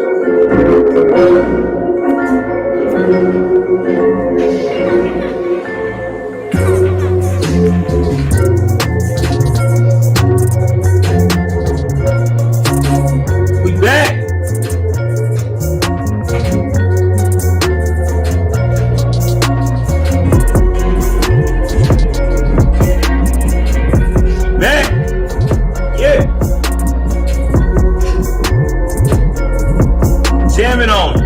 We back. Back. Yeah. Jamming on it.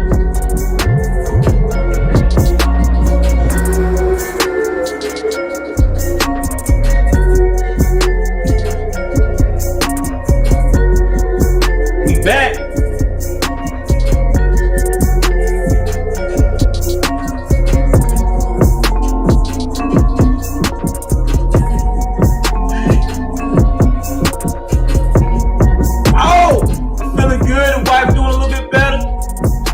We back. Oh, I'm feeling good. The wife doing a little bit better.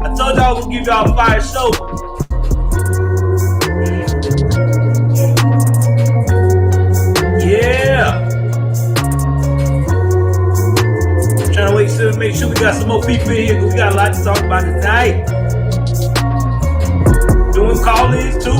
I told y'all I would give y'all a fire show. Yeah. Trying to wait to make sure we got some more people in here because we got a lot to talk about tonight. Doing call-ins too.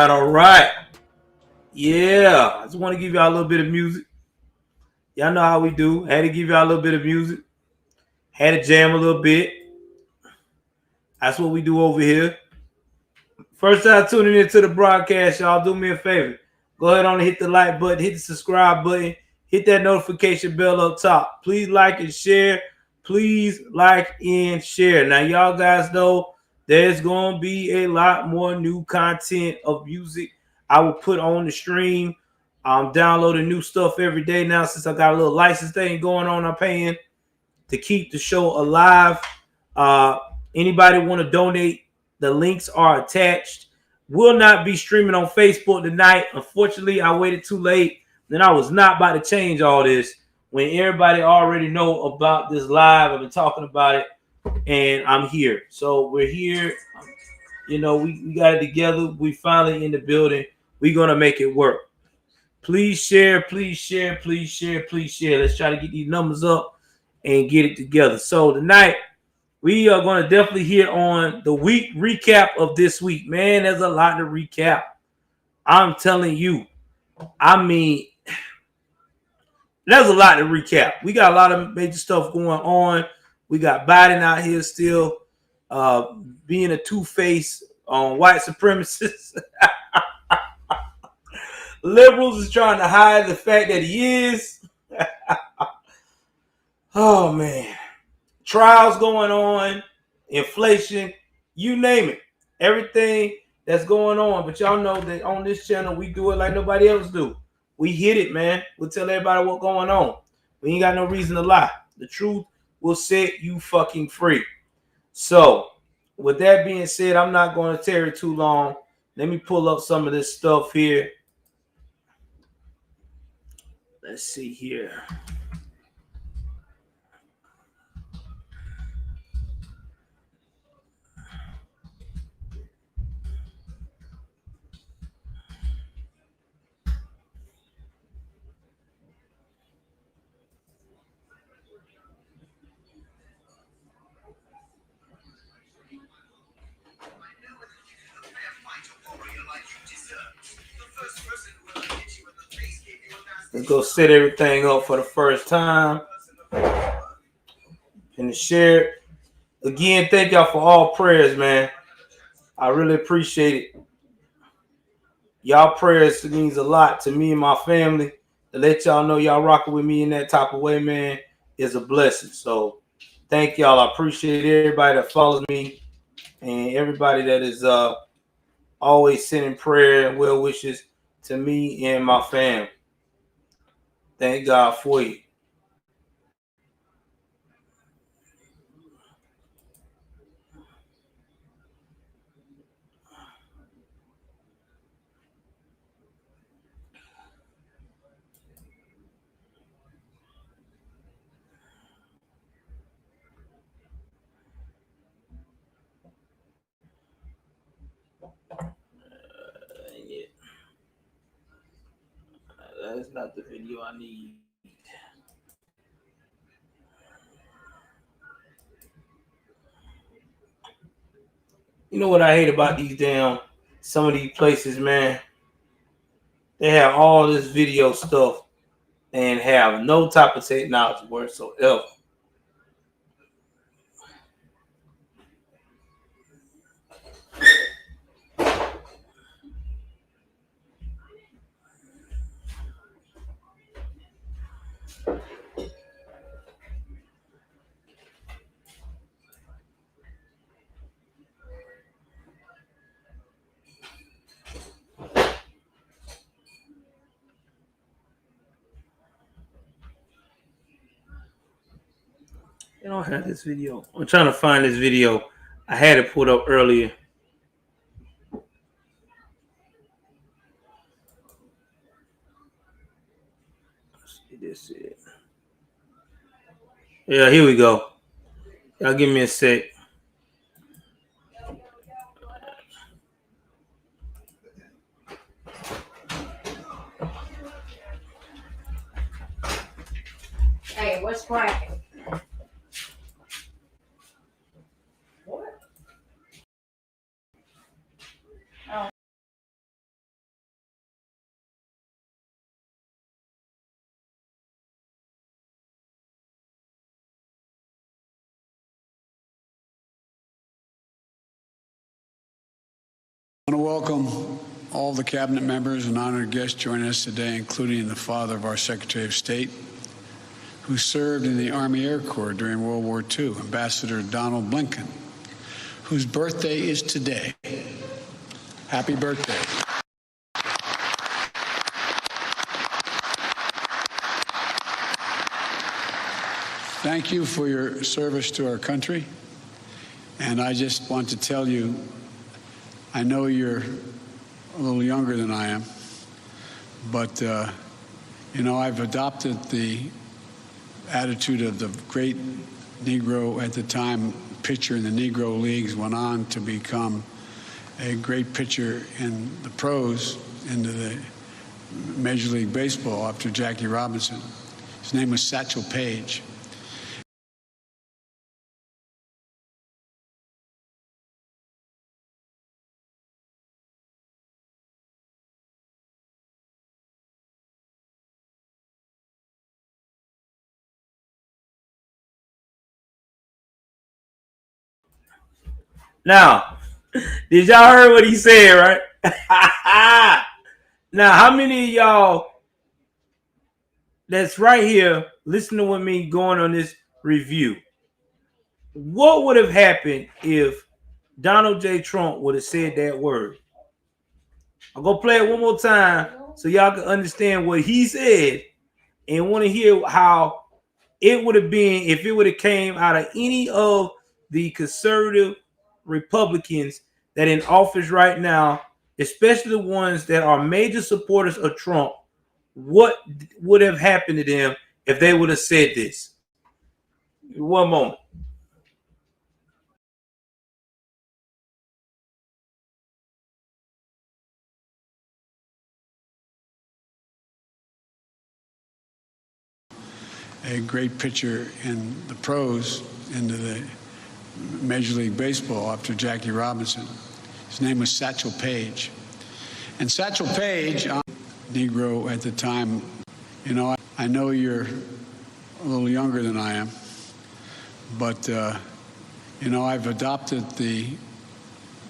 All right. Yeah, I just want to give y'all a little bit of music. Y'all know how we do. Had to give y'all a little bit of music. Had to jam a little bit. That's what we do over here. First time tuning into the broadcast, y'all do me a favor. Go ahead on and hit the like button, hit the subscribe button, hit that notification bell up top. Please like and share. Please like and share. Now, y'all guys know there's going to be a lot more new content of music I will put on the stream. I'm downloading new stuff every day now since I got a little license thing going on. I'm paying to keep the show alive. Anybody want to donate? The links are attached. Will not be streaming on Facebook tonight. Unfortunately, I waited too late. Then I was not about to change all this when everybody already know about this live. I've been talking about it, and I'm here. So we're here. You know, we got it together. We finally in the building. We're going to make it work. Please share, please share, please share, please share. Let's try to get these numbers up and get it together. So tonight, we are going to definitely hit on the week recap of this week. Man, there's a lot to recap. I'm telling you. I mean, there's a lot to recap. We got a lot of major stuff going on. We got Biden out here still being a two-faced white supremacist. Liberals is trying to hide the fact that he is. Oh, man. Trials going on, inflation, you name it. Everything that's going on. But y'all know that on this channel, we do it like nobody else do. We hit it, man. We'll tell everybody what's going on. We ain't got no reason to lie. The truth will set you fucking free. So, with that being said, I'm not going to tarry too long. Let me pull up some of this stuff here. Let's see here. Let's go set everything up for the first time. And share it. Again, thank y'all for all prayers, man. I really appreciate it. Y'all prayers means a lot to me and my family. To let y'all know y'all rocking with me in that type of way, man, is a blessing. So thank y'all. I appreciate everybody that follows me and everybody that is always sending prayer and well wishes to me and my family. Thank God for you. that's not the video I need. You know what I hate about some of these places, man? They have all this video stuff and have no type of technology whatsoever. They don't have this video. I'm trying to find this video. I had it put up earlier. Let's see this here. Yeah, here we go. Y'all give me a sec. Hey, what's cracking? What? Oh. I want to welcome all the cabinet members and honored guests joining us today, including the father of our Secretary of State, who served in the Army Air Corps during World War II, Ambassador Donald Blinken, whose birthday is today. Happy birthday. Thank you for your service to our country. And I just want to tell you, I know you're a little younger than I am, but, I've adopted the attitude of the great Negro at the time pitcher in the Negro Leagues, went on to become a great pitcher in the pros, into the Major League Baseball after Jackie Robinson. His name was Satchel Paige. Now, did y'all heard what he said, right? Now, how many of y'all that's right here listening with me going on this review? What would have happened if Donald J. Trump would have said that word? I'll go play it one more time so y'all can understand what he said and want to hear how it would have been if it would have came out of any of the conservative Republicans that in office right now, especially the ones that are major supporters of Trump. What would have happened to them if they would have said this? One moment. A great pitcher in the pros, into the Major League Baseball after Jackie Robinson. His name was Satchel Paige. And Satchel Paige, Negro at the time, I know you're a little younger than I am, but, I've adopted the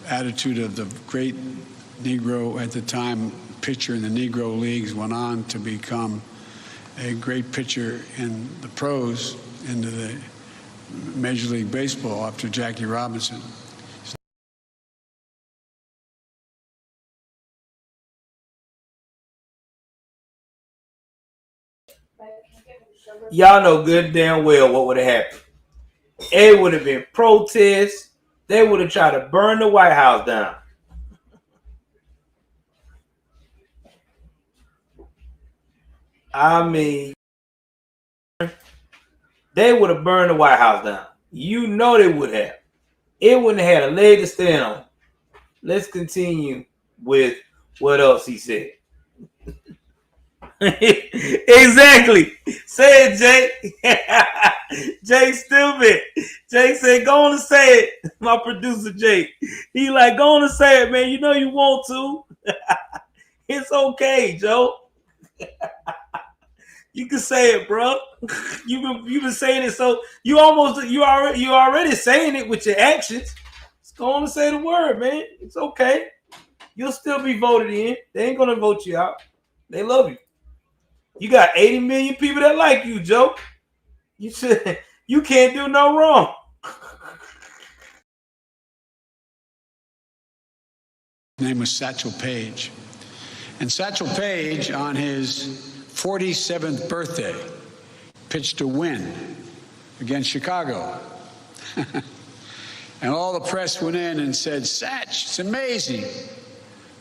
attitude of the great Negro at the time pitcher in the Negro Leagues, went on to become a great pitcher in the pros, into the Major League Baseball after Jackie Robinson. Y'all know good and damn well what would have happened. It would have been protests. They would have tried to burn the White House down. I mean, they would have burned the White House down. You know they would have. It wouldn't have had a leg to stand on. Let's continue with what else he said. Exactly. Say it, Jay. Jay stupid. Jay said, go on and say it. My producer, Jay. He like, go on and say it, man. You know you want to. It's okay, Joe. You can say it, bro. You've been saying it, so you already saying it with your actions. Just go on and say the word, man. It's okay. You'll still be voted in. They ain't gonna vote you out. They love you. You got 80 million people that like you, Joe. You can't do no wrong. His name was Satchel Paige. And Satchel Paige, on his 47th birthday, pitched a win against Chicago. And all the press went in and said, Satch, it's amazing.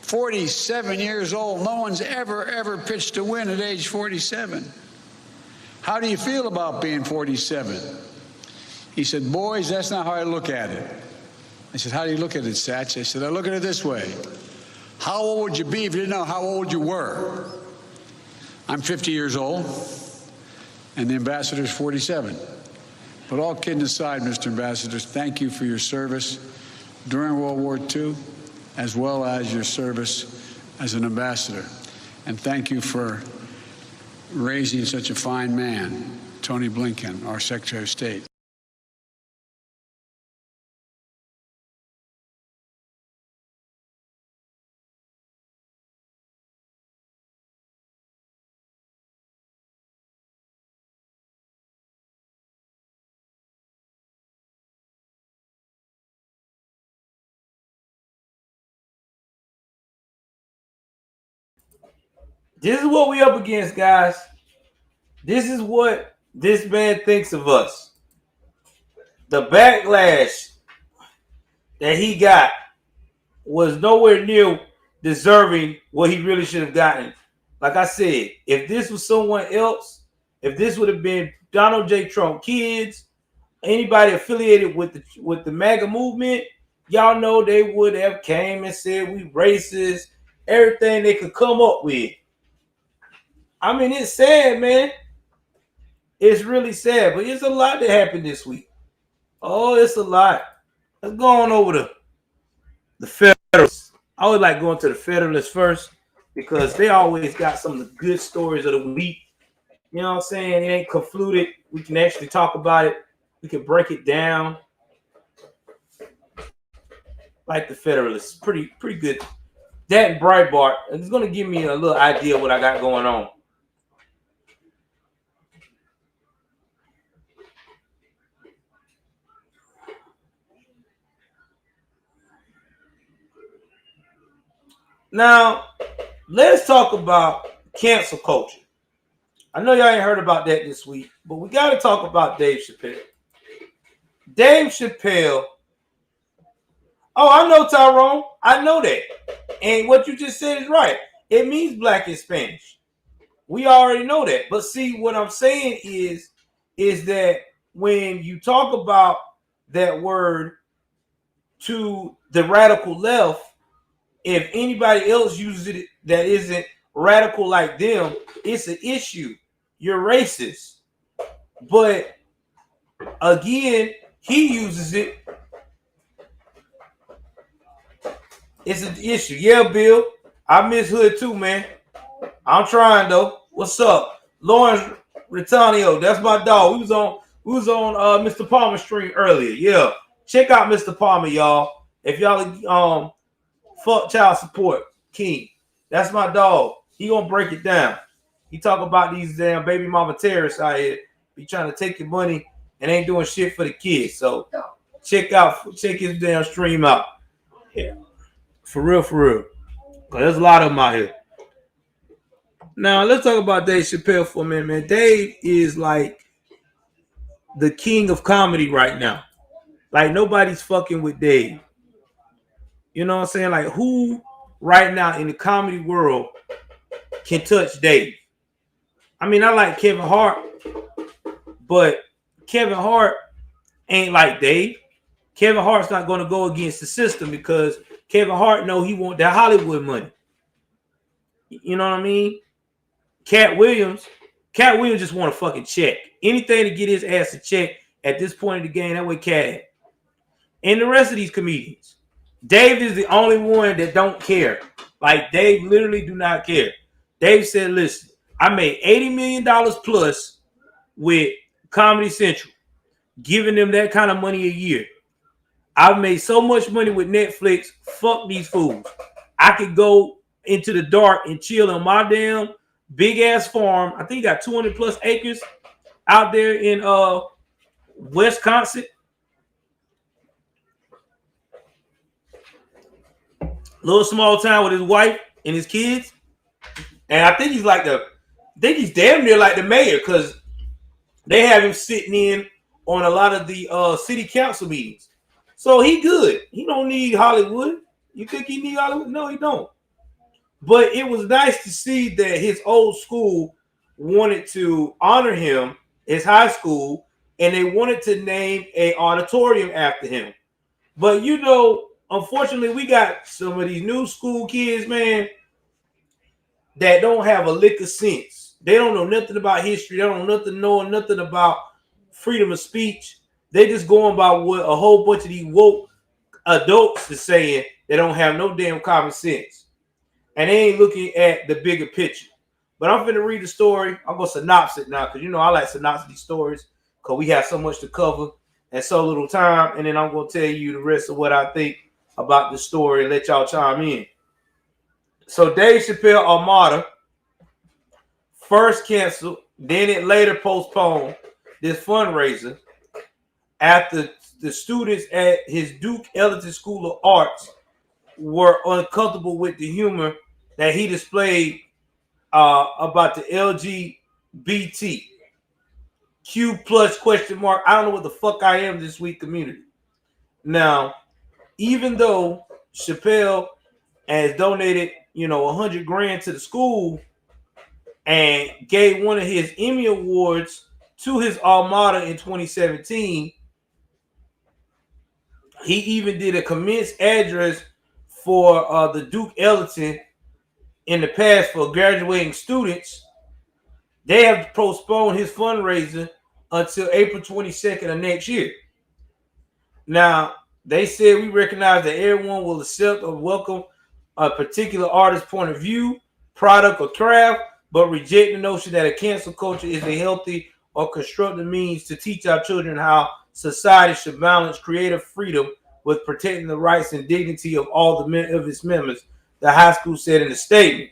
47 years old. No one's ever pitched a win at age 47. How do you feel about being 47? He said, boys, that's not how I look at it. I said, how do you look at it, Satch? I said, I look at it this way. How old would you be if you didn't know how old you were? I'm 50 years old, and the ambassador's 47. But all kidding aside, Mr. Ambassador, thank you for your service during World War II, as well as your service as an ambassador. And thank you for raising such a fine man, Tony Blinken, our Secretary of State. This is what we up against, guys. This is what this man thinks of us. The backlash that he got was nowhere near deserving what he really should have gotten. Like I said, if this was someone else, if this would have been Donald J. Trump kids, anybody affiliated with the MAGA movement, y'all know they would have came and said we racist, everything they could come up with. I mean, it's sad, man. It's really sad, but it's a lot that happened this week. Oh, it's a lot. Let's go on over to the Federalists. I always like going to the Federalists first because they always got some of the good stories of the week. You know what I'm saying? It ain't confluted. We can actually talk about it. We can break it down. Like the Federalists. Pretty good. That and Breitbart. It's going to give me a little idea of what I got going on. Now, let's talk about cancel culture. I know y'all ain't heard about that this week, but we got to talk about Dave Chappelle. Dave Chappelle. Oh, I know, Tyrone. I know that. And what you just said is right. It means black in Spanish. We already know that. But see, what I'm saying is that when you talk about that word to the radical left, if anybody else uses it that isn't radical like them, it's an issue. You're racist. But again, he uses it. It's an issue. Yeah, Bill. I miss Hood too, man. I'm trying though. What's up? Lawrence Ritanio. That's my dog. We was on Mr. Palmer stream earlier. Yeah. Check out Mr. Palmer, y'all. If y'all fuck child support king. That's my dog. He gonna break it down. He talk about these damn baby mama terrorists out here be trying to take your money and ain't doing shit for the kids. So check his damn stream out. Yeah. For real. Cause there's a lot of them out here. Now let's talk about Dave Chappelle for a minute, man. Dave is like the king of comedy right now. Like nobody's fucking with Dave. You know what I'm saying? Like who right now in the comedy world can touch Dave? I mean, I like Kevin Hart, but Kevin Hart ain't like Dave. Kevin Hart's not going to go against the system because Kevin Hart know he want that Hollywood money. You know what I mean? Cat Williams, Cat Williams just want a fucking check. Anything to get his ass a check at this point in the game, that way Cat had. And the rest of these comedians. Dave is the only one that don't care. Like, Dave literally do not care. Dave said, listen, I made $80 million plus with Comedy Central, giving them that kind of money a year. I've made so much money with Netflix. Fuck these fools. I could go into the dark and chill on my damn big ass farm. I think he got 200 plus acres out there in Wisconsin. Little small town with his wife and his kids. And I think he's damn near like the mayor, because they have him sitting in on a lot of the city council meetings. So he good. He don't need Hollywood. You think he need Hollywood? No, he don't. But it was nice to see that his old school wanted to honor him, his high school, and they wanted to name an auditorium after him. But you know, unfortunately, we got some of these new school kids, man, that don't have a lick of sense. They don't know nothing about history. They don't know nothing about freedom of speech. They just going by what a whole bunch of these woke adults is saying. They don't have no damn common sense. And they ain't looking at the bigger picture. But I'm finna read the story. I'm going to synopsis it now, because you know I like synopsis these stories, because we have so much to cover and so little time. And then I'm going to tell you the rest of what I think about the story and let y'all chime in. So Dave Chappelle Armada first canceled, then it later postponed this fundraiser after the students at his Duke Ellington School of Arts were uncomfortable with the humor that he displayed about the LGBT Q plus question mark. I don't know what the fuck I am this week community. Now, even though Chappelle has donated, $100,000 to the school and gave one of his Emmy Awards to his alma mater in 2017, he even did a commenced address for the Duke Ellington in the past for graduating students. They have postponed his fundraiser until April 22nd of next year. Now, they said we recognize that everyone will accept or welcome a particular artist's point of view, product, or craft, but reject the notion that a cancel culture is a healthy or constructive means to teach our children how society should balance creative freedom with protecting the rights and dignity of all of its members, the high school said in a statement.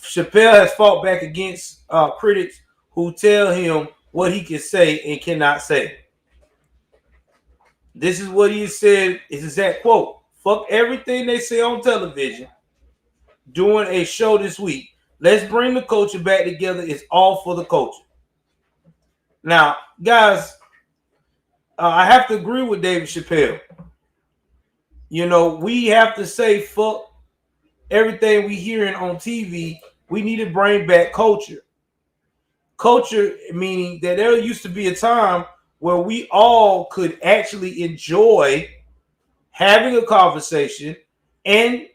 Chappelle has fought back against critics who tell him what he can say and cannot say. This is what he said, his exact quote. Fuck everything they say on television doing a show this week. Let's bring the culture back together. It's all for the culture. Now, guys, I have to agree with David Chappelle. We have to say fuck everything we hearing on TV. We need to bring back culture. Culture meaning that there used to be a time where we all could actually enjoy having a conversation and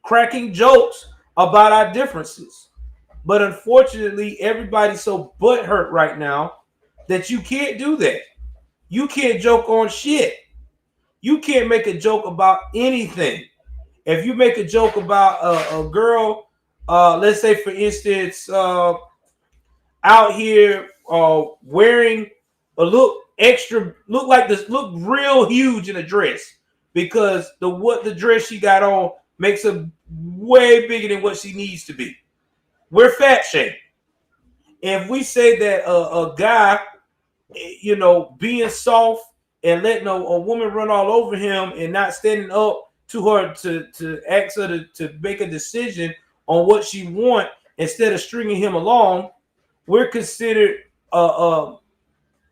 cracking jokes about our differences. But unfortunately, everybody's so butthurt right now that you can't do that. You can't joke on shit. You can't make a joke about anything. If you make a joke about a girl, let's say for instance, out here wearing look real huge in a dress, because the dress she got on makes her way bigger than what she needs to be. We're fat shaming. If we say that a guy, being soft and letting a woman run all over him and not standing up to her to ask her to make a decision on what she wants instead of stringing him along, we're considered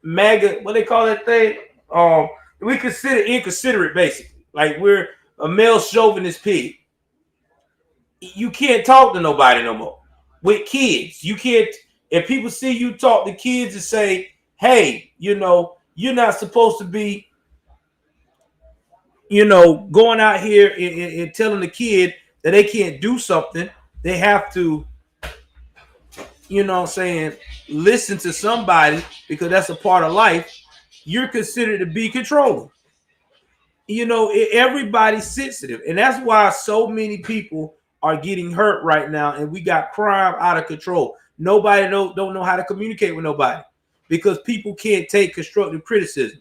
MAGA, what they call that thing? We consider inconsiderate, basically. Like we're a male chauvinist pig. You can't talk to nobody no more. With kids, you can't. If people see you talk to kids and say, "Hey, you're not supposed to be, going out here and telling the kid that they can't do something. They have to you know what I'm saying, listen to somebody because that's a part of life, you're considered to be controlling. You know, everybody's sensitive. And that's why so many people are getting hurt right now. And we got crime out of control. Nobody don't know how to communicate with nobody because people can't take constructive criticism.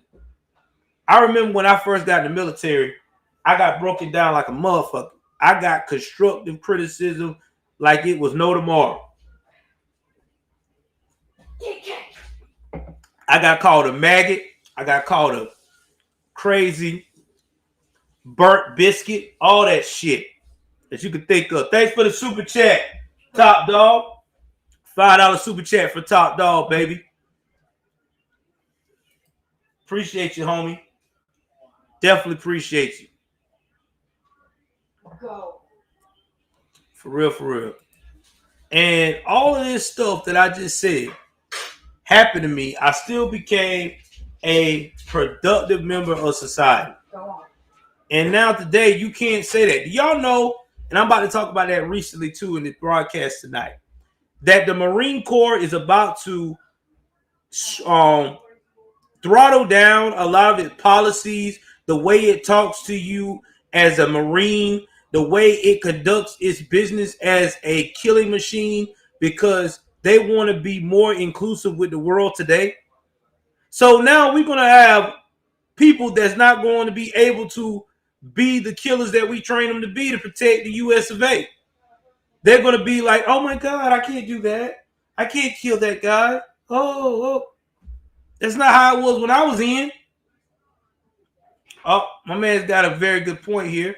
I remember when I first got in the military, I got broken down like a motherfucker. I got constructive criticism like it was no tomorrow. I got called a maggot. I got called a crazy burnt biscuit, all that shit that you can think of. Thanks for the super chat, Top Dog. $5 super chat for Top Dog, baby. Appreciate you, homie. Definitely appreciate you. Go. For real, for real. And all of this stuff that I just said happened to me. I still became a productive member of society. Go on. And now today, you can't say that. Do y'all know, and I'm about to talk about that recently too in the broadcast tonight, that the Marine Corps is about to throttle down a lot of its policies, the way it talks to you as a Marine, the way it conducts its business as a killing machine, because they want to be more inclusive with the world today. So now we're going to have people that's not going to be able to be the killers that we train them to be to protect the US of A. They're going to be like, oh my God, I can't do that. I can't kill that guy. Oh. That's not how it was when I was in. Oh, my man's got a very good point here.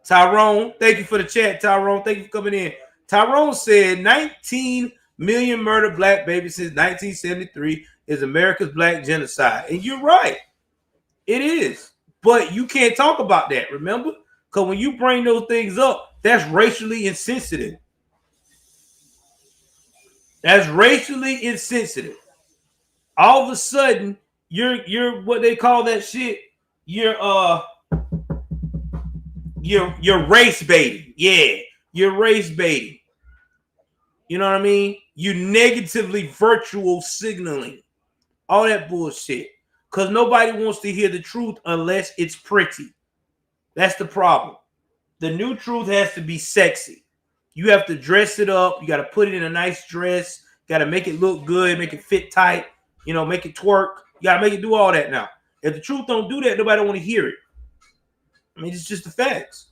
Tyrone, thank you for the chat, Tyrone. Thank you for coming in. Tyrone said 19 million murdered black babies since 1973 is America's black genocide. And you're right. It is. But you can't talk about that, remember? Because when you bring those things up, that's racially insensitive. That's racially insensitive. All of a sudden, you're what they call that shit. You're race baiting. Yeah, you're race baiting. You know what I mean? You negatively virtual signaling. All that bullshit. Because nobody wants to hear the truth unless it's pretty. That's the problem. The new truth has to be sexy. You have to dress it up. You got to put it in a nice dress. Got to make it look good, make it fit tight. You know, make it twerk. You got to make it do all that now. If the truth don't do that, nobody want to hear it. I mean, it's just the facts.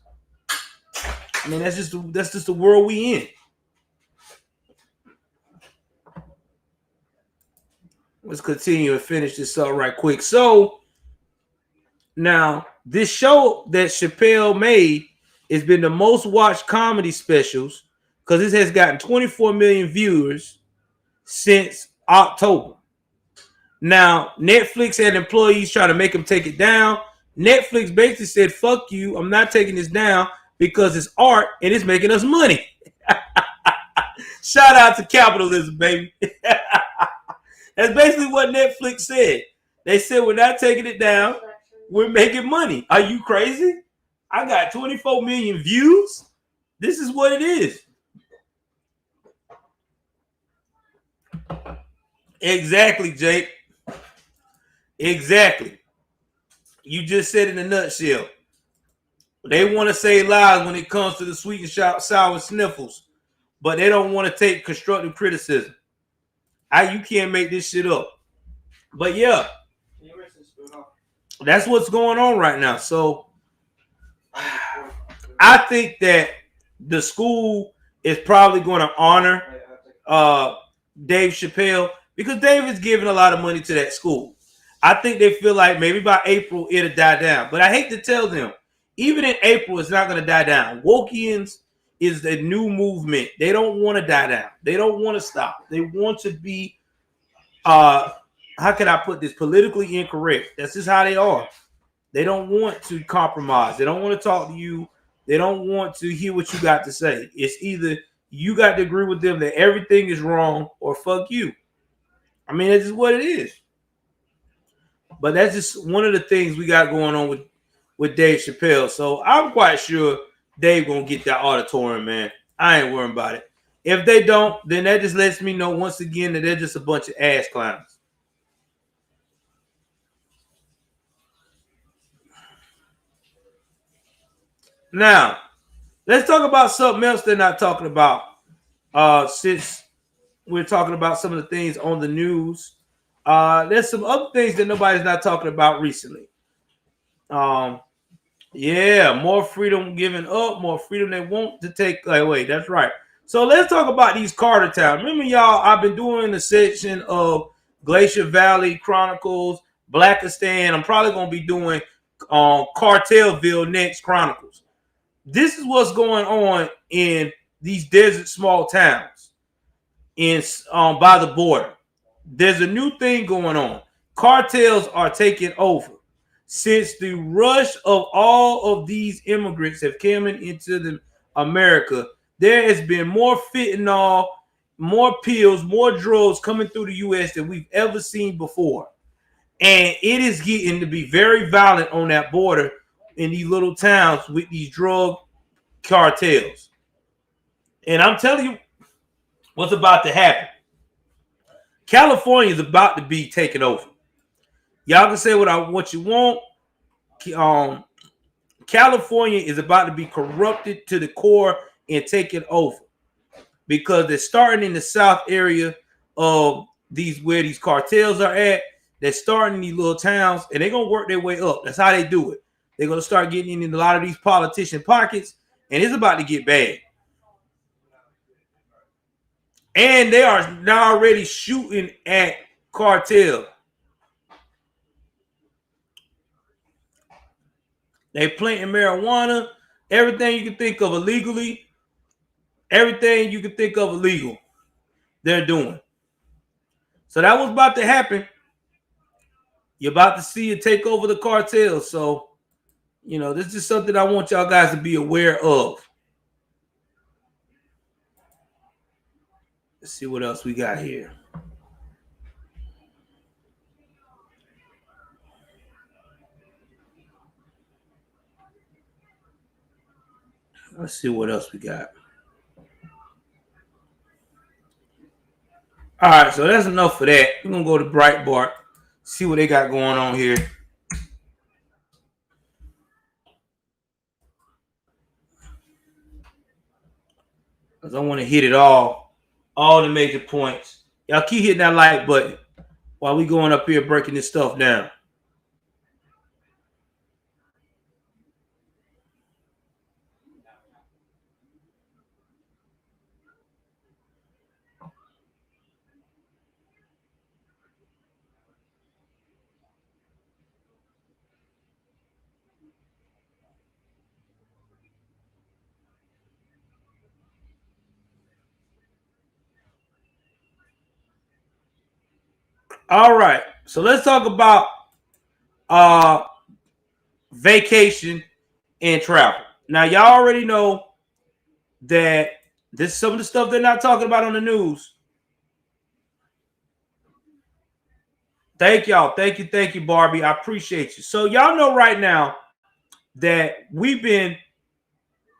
I mean, that's just the world we in. Let's continue and finish this up right quick. So now this show that Chappelle made has been the most watched comedy specials because this has gotten 24 million viewers since October. Now, Netflix had employees try to make him take it down. Netflix basically said, fuck you, I'm not taking this down because it's art and it's making us money. Shout out to capitalism, baby. That's basically what Netflix said. They said, we're not taking it down. We're making money. Are you crazy? I got 24 million views. This is what it is. Exactly, Jake. Exactly. You just said in a nutshell. They want to say lies when it comes to the sweet and sour sniffles, but they don't want to take constructive criticism. You can't make this shit up. But yeah, that's what's going on right now. So I think that the school is probably going to honor Dave Chappelle because Dave is giving a lot of money to that school. I think they feel like maybe by April it'll die down. But I hate to tell them, even in April, it's not going to die down. Wokians is the new movement. They don't want to die down. They don't want to stop. They want to be, how can I put this, politically incorrect. That's just how they are. They don't want to compromise. They don't want to talk to you. They don't want to hear what you got to say. It's either you got to agree with them that everything is wrong or fuck you. I mean, that's just what it is. But that's just one of the things we got going on with Dave Chappelle. So I'm quite sure Dave gonna get that auditorium, man. I ain't worrying about it. If they don't, then that just lets me know once again that they're just a bunch of ass clowns. Now, let's talk about something else they're not talking about. Since we're talking about some of the things on the news, there's some other things that nobody's not talking about recently. Yeah, more freedom given up, more freedom they want to take away. That's right. So let's talk about these Carter towns. Remember, y'all, I've been doing a section of Glacier Valley Chronicles, Blackistan. I'm probably going to be doing Cartelville next, Chronicles. This is what's going on in these desert small towns in by the border. There's a new thing going on. Cartels are taking over. Since the rush of all of these immigrants have come into America, there has been more fentanyl, more pills, more drugs coming through the U.S. than we've ever seen before. And it is getting to be very violent on that border in these little towns with these drug cartels. And I'm telling you what's about to happen. California is about to be taken over. Y'all can say what you want. California is about to be corrupted to the core and taken over because they're starting in the south area of where these cartels are at. They're starting in these little towns and they're gonna work their way up. That's how they do it. They're gonna start getting in a lot of these politician pockets, and it's about to get bad. And they are now already shooting at cartel. They planting marijuana, everything you can think of illegally, everything you can think of illegal, they're doing. So that was about to happen. You're about to see it take over the cartel. So, this is something I want y'all guys to be aware of. Let's see what else we got here. Let's see what else we got. All right, so that's enough for that. We're going to go to Breitbart, see what they got going on here. Because I want to hit it all the major points. Y'all keep hitting that like button while we going up here breaking this stuff down. All right, so let's talk about vacation and travel. Now, y'all already know that this is some of the stuff they're not talking about on the news. Thank y'all. Thank you, Barbie. I appreciate you. So y'all know right now that we've been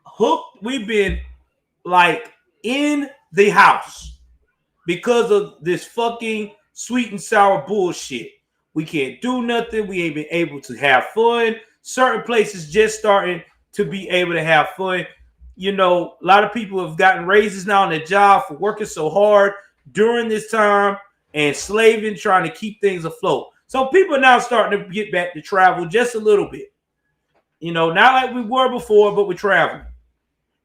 hooked. We've been like in the house because of this fucking sweet and sour bullshit. We can't do nothing. We ain't been able to have fun. Certain places just starting to be able to have fun. A lot of people have gotten raises now on their job for working so hard during this time and slaving, trying to keep things afloat. So people are now starting to get back to travel just a little bit. Not like we were before, but we're traveling.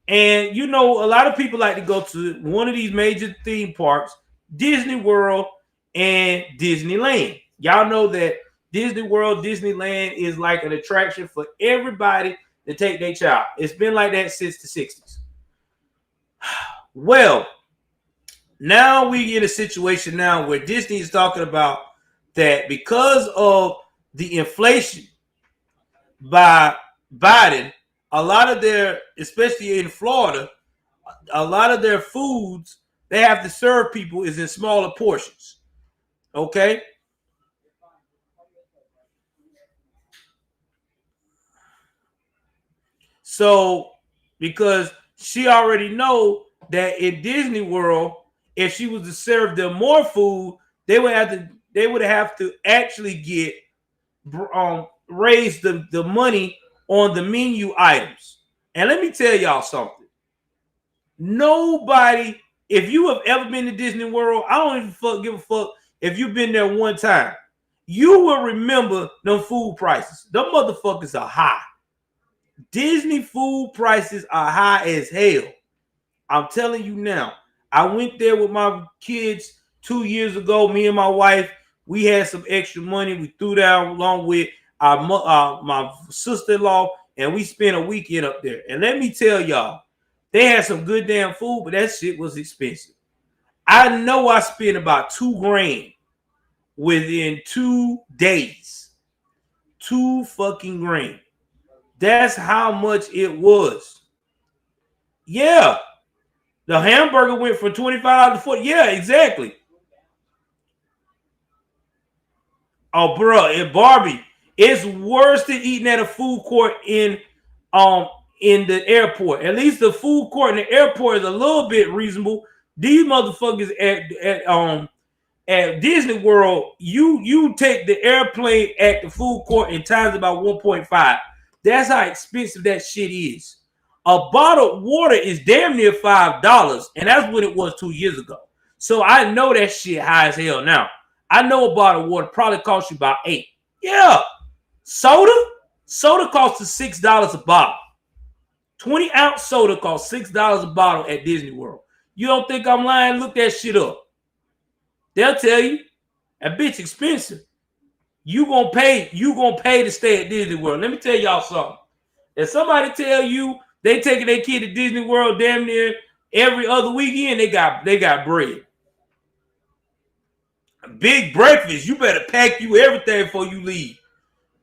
And a lot of people like to go to one of these major theme parks, Disney World and Disneyland. Y'all know that Disney World, Disneyland is like an attraction for everybody to take their child. It's been like that since the 60s. Well, now we in a situation now where Disney is talking about that because of the inflation by Biden, a lot of their, especially in Florida, a lot of their foods they have to serve people is in smaller portions. Okay? So, because she already know that in Disney World, if she was to serve them more food, they would have to actually get raise the money on the menu items. And let me tell y'all something. Nobody, if you have ever been to Disney World, I don't even give a fuck if you've been there one time. You will remember them food prices. Them motherfuckers are high. Disney food prices are high as hell. I'm telling you now. I went there with my kids 2 years ago. Me and my wife, we had some extra money. We threw down along with my sister-in-law, and we spent a weekend up there. And let me tell y'all, they had some good damn food, but that shit was expensive. I know I spent about $2,000 within 2 days. $2,000. That's how much it was. Yeah. The hamburger went from 25 to 40. Yeah, exactly. Oh, bro, and Barbie, it's worse than eating at a food court in the airport. At least the food court in the airport is a little bit reasonable. These motherfuckers at Disney World, you take the airplane at the food court and times about 1.5. That's how expensive that shit is. A bottle of water is damn near $5, and that's what it was 2 years ago. So I know that shit high as hell now. I know a bottle of water probably costs you about $8. Yeah. Soda costs us $6 a bottle. 20-ounce soda costs $6 a bottle at Disney World. You don't think I'm lying? Look that shit up. They'll tell you that bitch expensive. You gonna pay to stay at Disney World. Let me tell y'all something. If somebody tell you they taking their kid to Disney World damn near every other weekend, they got bread. Big breakfast. You better pack you everything before you leave.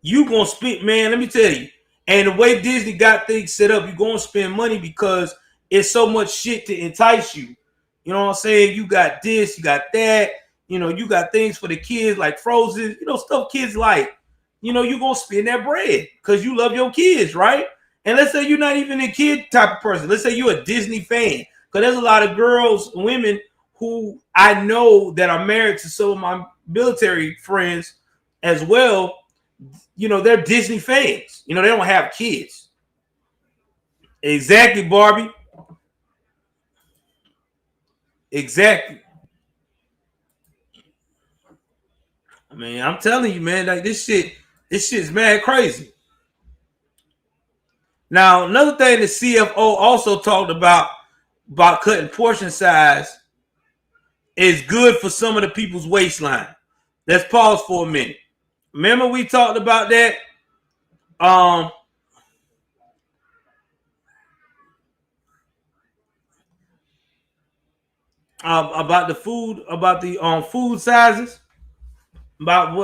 You gonna spend, man, let me tell you. And the way Disney got things set up, you're gonna spend money because it's so much shit to entice you. You know what I'm saying? You got this, you got that. You know, you got things for the kids like Frozen, stuff kids like. You're gonna spend that bread because you love your kids, right? And let's say you're not even a kid type of person. Let's say you're a Disney fan. Because there's a lot of girls, women who I know that are married to some of my military friends as well. They're Disney fans. They don't have kids. Exactly, Barbie. Exactly. I mean, I'm telling you, man, like this shit's mad crazy. Now, another thing the CFO also talked about cutting portion size is good for some of the people's waistline. Let's pause for a minute. Remember we talked about that? About the food, about the food sizes, about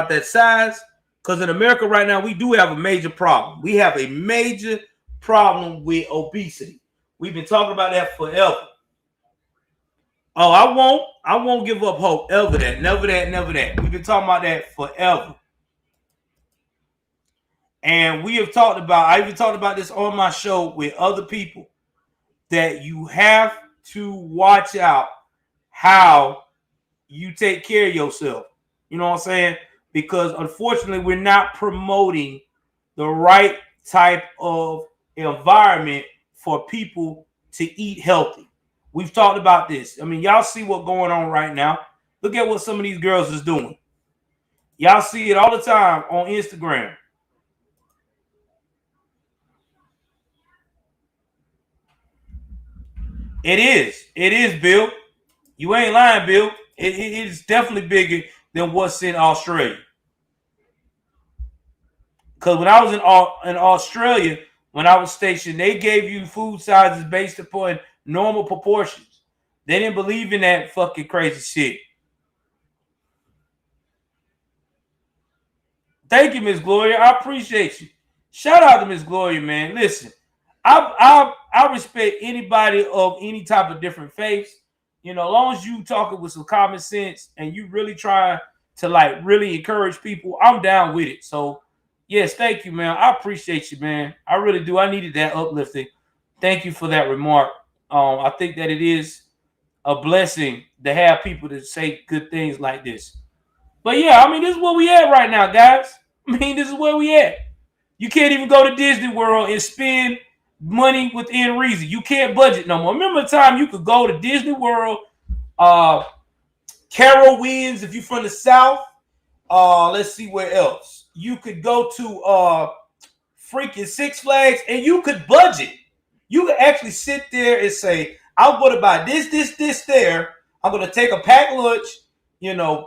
that size. Because in America right now, we do have a major problem. We have a major problem with obesity. We've been talking about that forever. Oh, I won't give up hope. Never that. We've been talking about that forever. And I even talked about this on my show with other people, that you have to watch out how you take care of yourself. You know what I'm saying? Because unfortunately, we're not promoting the right type of environment for people to eat healthy. We've talked about this. I mean, y'all see what's going on right now. Look at what some of these girls is doing. Y'all see it all the time on Instagram. It is, Bill. You ain't lying, Bill. It is definitely bigger than what's in Australia. Because when I was in Australia, when I was stationed, they gave you food sizes based upon normal proportions. They didn't believe in that fucking crazy shit. Thank you, Miss Gloria. I appreciate you. Shout out to Miss Gloria, man. Listen, I respect anybody of any type of different faiths. As long as you talking with some common sense and you really try to really encourage people, I'm down with it. So yes, thank you, man. I appreciate you, man. I really do. I needed that uplifting. Thank you for that remark. I think that it is a blessing to have people to say good things like this. But yeah, I mean, this is where we at right now, guys. I mean, this is where we at. You can't even go to Disney World and spend money within reason. You can't budget no more. Remember the time you could go to Disney World, Carol Winds if you're from the South. Let's see where else. You could go to freaking Six Flags and you could budget. You could actually sit there and say, I'm going to buy this there. I'm going to take a packed lunch,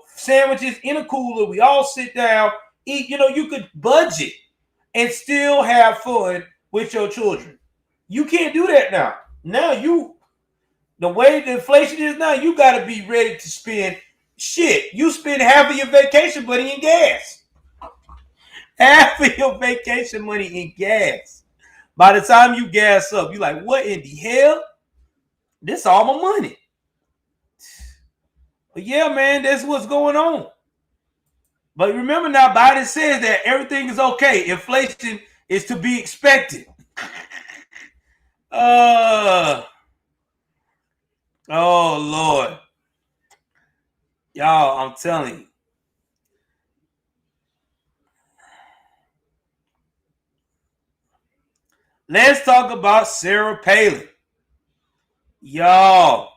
sandwiches in a cooler. We all sit down, eat. You could budget and still have fun with your children. You can't do that now. Now the way the inflation is now, you got to be ready to spend shit. You spend half of your vacation money in gas. Half of your vacation money in gas. By the time you gas up, you're like, what in the hell? This all my money. But yeah, man, that's what's going on. But remember now, Biden says that everything is okay. Inflation is to be expected. Oh, Lord. Y'all, I'm telling you. Let's talk about Sarah Palin. Y'all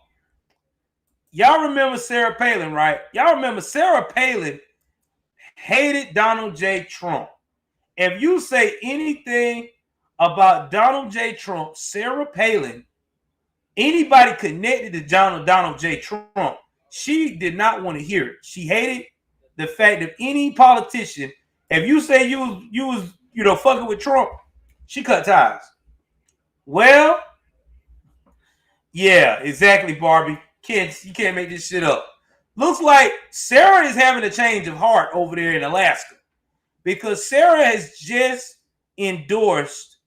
remember Sarah Palin, right? Y'all remember Sarah Palin hated Donald J. Trump. If you say anything about Donald J. Trump, Sarah Palin, anybody connected to Donald J. Trump, she did not want to hear it. She hated the fact that any politician, if you say you was fucking with Trump, she cut ties. Well, yeah, exactly, Barbie. You can't make this shit up. Looks like Sarah is having a change of heart over there in Alaska because Sarah has just endorsed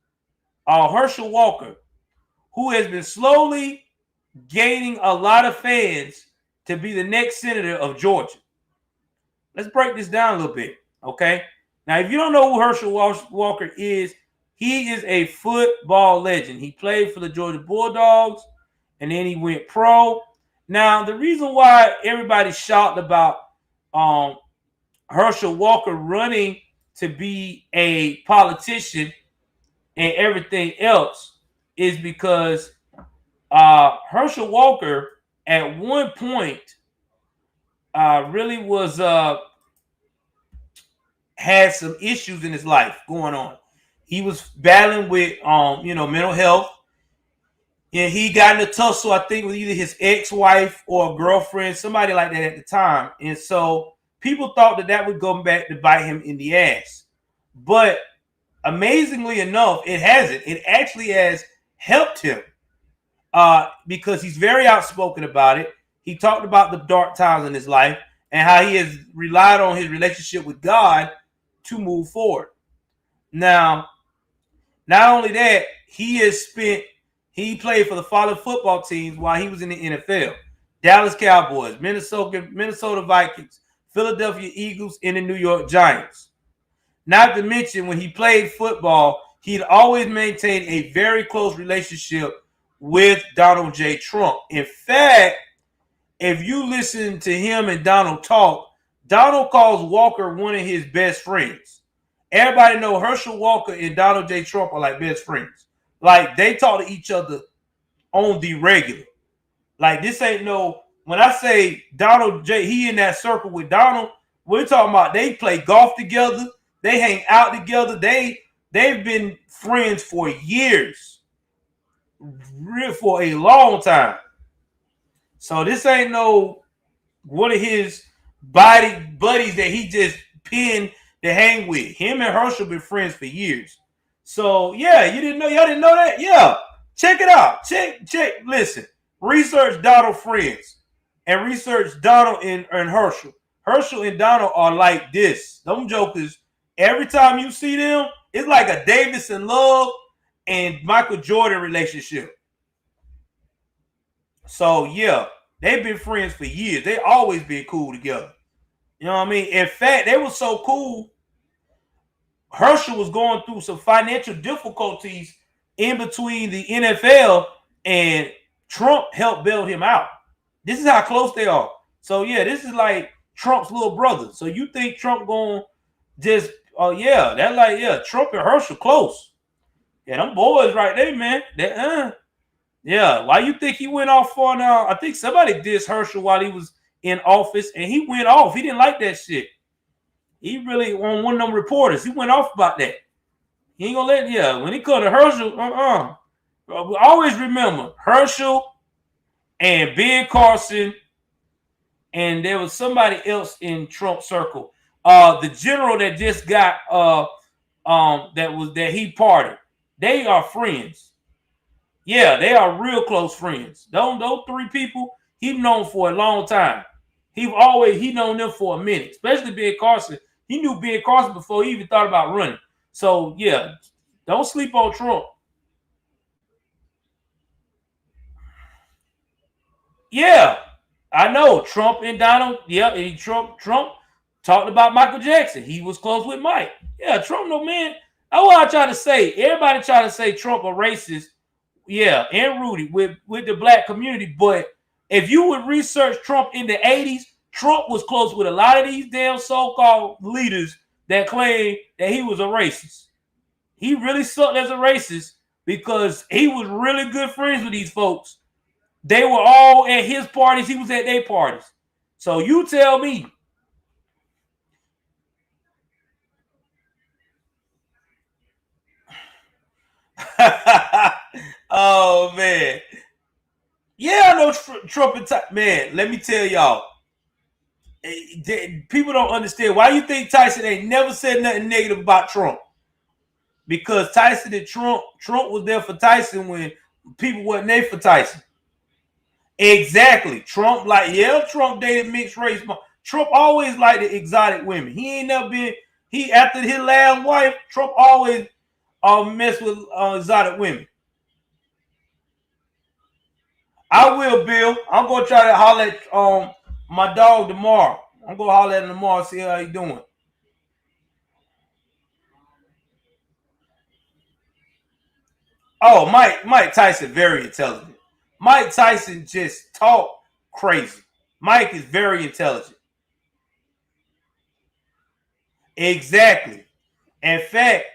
Herschel Walker, who has been slowly gaining a lot of fans to be the next senator of Georgia. Let's break this down a little bit, okay? Now, if you don't know who Herschel Walker is, he is a football legend. He played for the Georgia Bulldogs, and then he went pro. Now, the reason why everybody's shocked about Herschel Walker running to be a politician and everything else is because Herschel Walker at one point really was had some issues in his life going on. He was battling with mental health. And he got in a tussle, I think, with either his ex-wife or a girlfriend, somebody like that at the time. And so people thought that would go back to bite him in the ass. But amazingly enough, it hasn't. It actually has helped him because he's very outspoken about it. He talked about the dark times in his life and how he has relied on his relationship with God to move forward. Now, not only that, he played for the following football teams while he was in the NFL: Dallas Cowboys, Minnesota Vikings, Philadelphia Eagles, and the New York Giants. Not to mention, when he played football, he'd always maintained a very close relationship with Donald J. Trump. In fact, if you listen to him and Donald talk, Donald calls Walker one of his best friends. Everybody know Herschel Walker and Donald J. Trump are like best friends. Like, they talk to each other on the regular. Like, this ain't no, when I say Donald J., he in that circle with Donald, we're talking about they play golf together. They hang out together. They've been friends for years. For a long time. So this ain't no one of his buddies that he just pinned to hang with. Him and Herschel been friends for years. So yeah, y'all didn't know that? Yeah. Check it out. Check. Listen. Research Donald friends. And research Donald and Herschel. Herschel and Donald are like this. Them jokers, every time you see them, it's like a Davidson Love and Michael Jordan relationship. So yeah, they've been friends for years. They always been cool together. You know what I mean? In fact, they were so cool. Herschel was going through some financial difficulties in between the NFL and Trump helped build him out. This is how close they are. So yeah, this is like Trump's little brother. So you think Trump going just Trump and Herschel close. Yeah, them boys right there, man. Yeah, why you think he went off for now? I think somebody dissed Herschel while he was in office, and he went off. He didn't like that shit. He really on one of them reporters. He went off about that. He ain't gonna let when he come to Herschel, always remember Herschel and Ben Carson, and there was somebody else in Trump's circle. The general that just got that he pardoned. They are friends. Yeah, they are real close friends. Those three people he's known for a long time. He known them for a minute, especially Ben Carson. He knew Ben Carson before he even thought about running. So yeah, don't sleep on Trump. Yeah, I know Trump and Donald. Yeah, and Trump talked about Michael Jackson. He was close with Mike. Yeah, Trump, no man. That's what I try to say. Everybody try to say Trump a racist. Yeah, and Rudy with the black community. But if you would research Trump in the 80s, Trump was close with a lot of these damn so-called leaders that claim that he was a racist. He really sucked as a racist because he was really good friends with these folks. They were all at his parties. He was at their parties. So you tell me. Oh, man. Yeah, I know Trump and man, let me tell y'all. People don't understand. Why you think Tyson ain't never said nothing negative about Trump? Because Tyson and Trump was there for Tyson when people wasn't there for Tyson. Exactly. Trump dated mixed race. Trump always liked the exotic women. He ain't never been, after his last wife, Trump always messed with exotic women. I will, Bill. I'm gonna try to holler at my dog tomorrow. I'm gonna holler at him tomorrow, see how he doing. Oh, Mike Tyson, very intelligent. Mike Tyson just talk crazy. Mike is very intelligent. Exactly. In fact,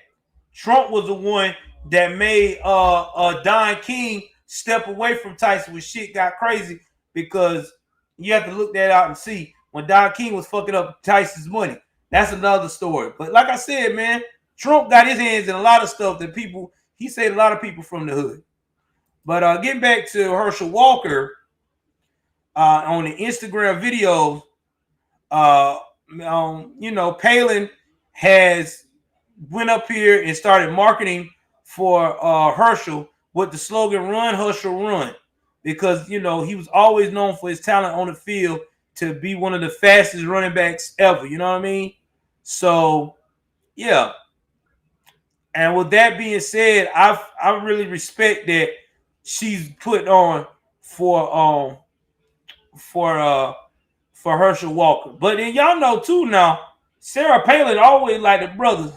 Trump was the one that made Don King step away from Tyson when shit got crazy, because you have to look that out and see when Don King was fucking up Tyson's money. That's another story. But like I said, man, Trump got his hands in a lot of stuff that he said a lot of people from the hood. But getting back to Herschel Walker, on the Instagram videos, Palin has went up here and started marketing for Herschel with the slogan "Run, Herschel, Run," because he was always known for his talent on the field to be one of the fastest running backs ever. You know what I mean? So yeah. And with that being said, I really respect that she's put on for Herschel Walker. But then y'all know too now, Sarah Palin always like the brothers.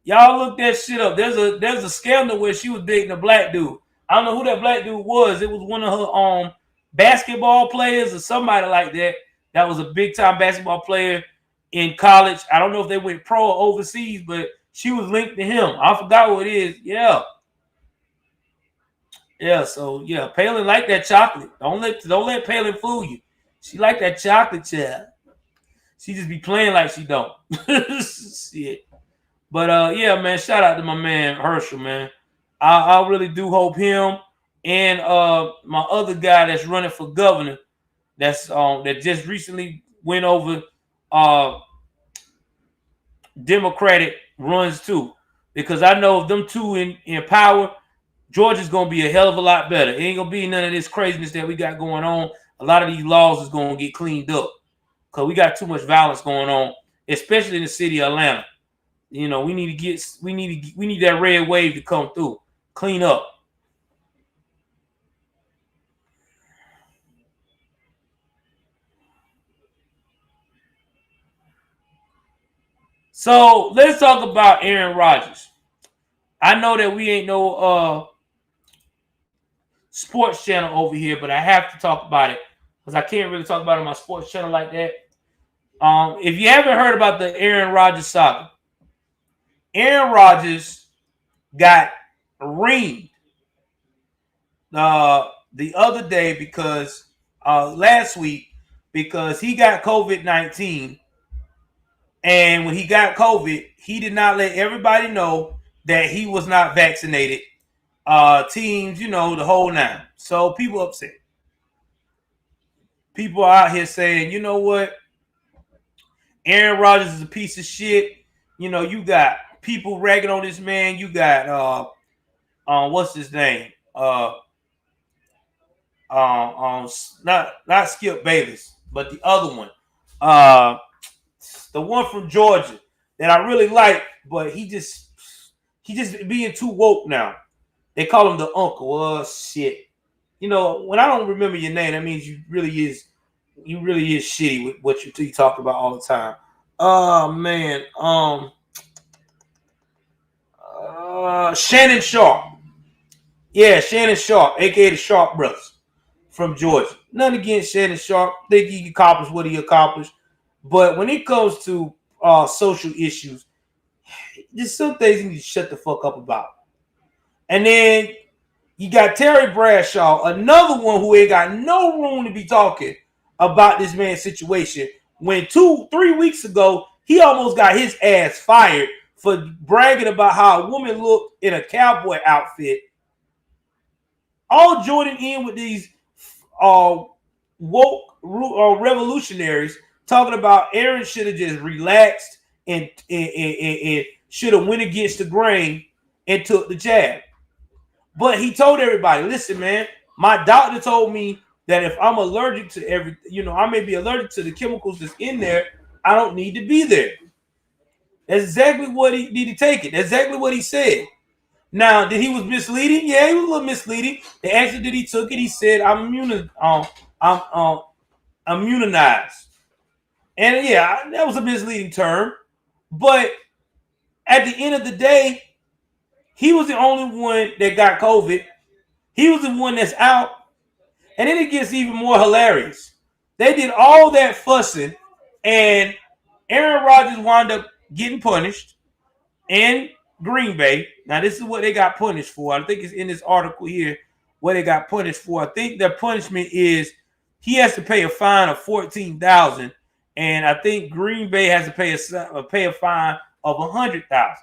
Y'all look that shit up. There's a scandal where she was dating a black dude. I don't know who that black dude was. It was one of her basketball players or somebody like that. That was a big time basketball player in college. I don't know if they went pro or overseas, but she was linked to him. I forgot what it is. Yeah. Yeah, so yeah, Palin like that chocolate. Don't let Palin fool you. She like that chocolate child. She just be playing like she don't. Shit. But yeah, man, shout out to my man Herschel, man. I really do hope him and my other guy that's running for governor, that just recently went over Democratic runs too. Because I know if them two in power, Georgia's gonna be a hell of a lot better. It ain't gonna be none of this craziness that we got going on. A lot of these laws is gonna get cleaned up because we got too much violence going on, especially in the city of Atlanta. We need that red wave to come through, clean up. So let's talk about Aaron Rodgers. I know that we ain't no sports channel over here, but I have to talk about it because I can't really talk about it on my sports channel like that. If you haven't heard about the Aaron Rodgers saga, Aaron Rodgers got reamed the other day because last week because he got COVID-19, and when he got COVID, he did not let everybody know that he was not vaccinated. Teams, the whole nine. So people upset. People are out here saying, you know what? Aaron Rodgers is a piece of shit. You got people ragging on this man. You got what's his name? Not Skip Bayless, but the other one. The one from Georgia that I really like, but he just being too woke now. They call him the uncle. Oh shit. When I don't remember your name, that means you really is shitty with what you talk about all the time. Oh man. Shannon Sharp. Yeah, Shannon Sharp, aka the Sharp Brothers from Georgia. Nothing against Shannon Sharp. Think he accomplished what he accomplished. But when it comes to social issues, there's some things you need to shut the fuck up about. And then you got Terry Bradshaw, another one who ain't got no room to be talking about this man's situation. When 2-3 weeks ago, he almost got his ass fired for bragging about how a woman looked in a cowboy outfit. All joining in with these woke revolutionaries talking about Aaron should have just relaxed and should have went against the grain and took the jab. But he told everybody, listen, man, my doctor told me that if I'm allergic to everything, I may be allergic to the chemicals that's in there, I don't need to be there. That's exactly what he need to take it. That's exactly what he said. Now, did he was misleading? Yeah, he was a little misleading. The answer that he took it, he said, I'm immunized. And yeah, that was a misleading term. But at the end of the day, he was the only one that got COVID. He was the one that's out. And then it gets even more hilarious. They did all that fussing, and Aaron Rodgers wound up getting punished in Green Bay. Now, this is what they got punished for. I think it's in this article here what they got punished for. I think their punishment is he has to pay a fine of $14,000, and I think Green Bay has to pay a fine of $100,000.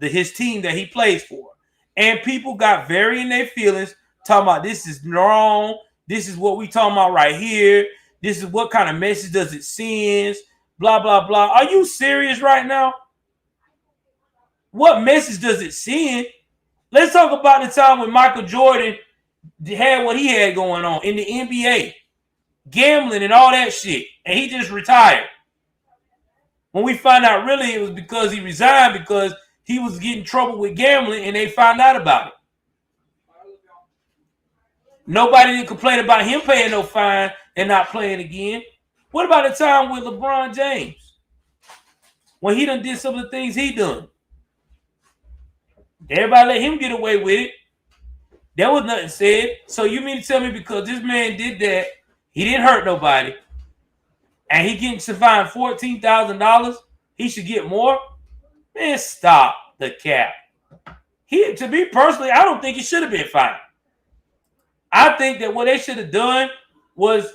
His team that he plays for. And people got very in their feelings, talking about this is wrong. This is what we talking about right here. This is what kind of message does it send? Blah, blah, blah. Are you serious right now? What message does it send? Let's talk about the time when Michael Jordan had what he had going on in the NBA. Gambling and all that shit. And he just retired. When we find out really it was because he resigned because he was getting in trouble with gambling and they found out about it. Nobody didn't complain about him paying no fine and not playing again. What about the time with LeBron James? When he done did some of the things he done. Everybody let him get away with it. There was nothing said. So you mean to tell me because this man did that, he didn't hurt nobody, and he getting fined $14,000, he should get more? Man, stop the cap. To me personally, I don't think he should have been fined. I think that what they should have done was,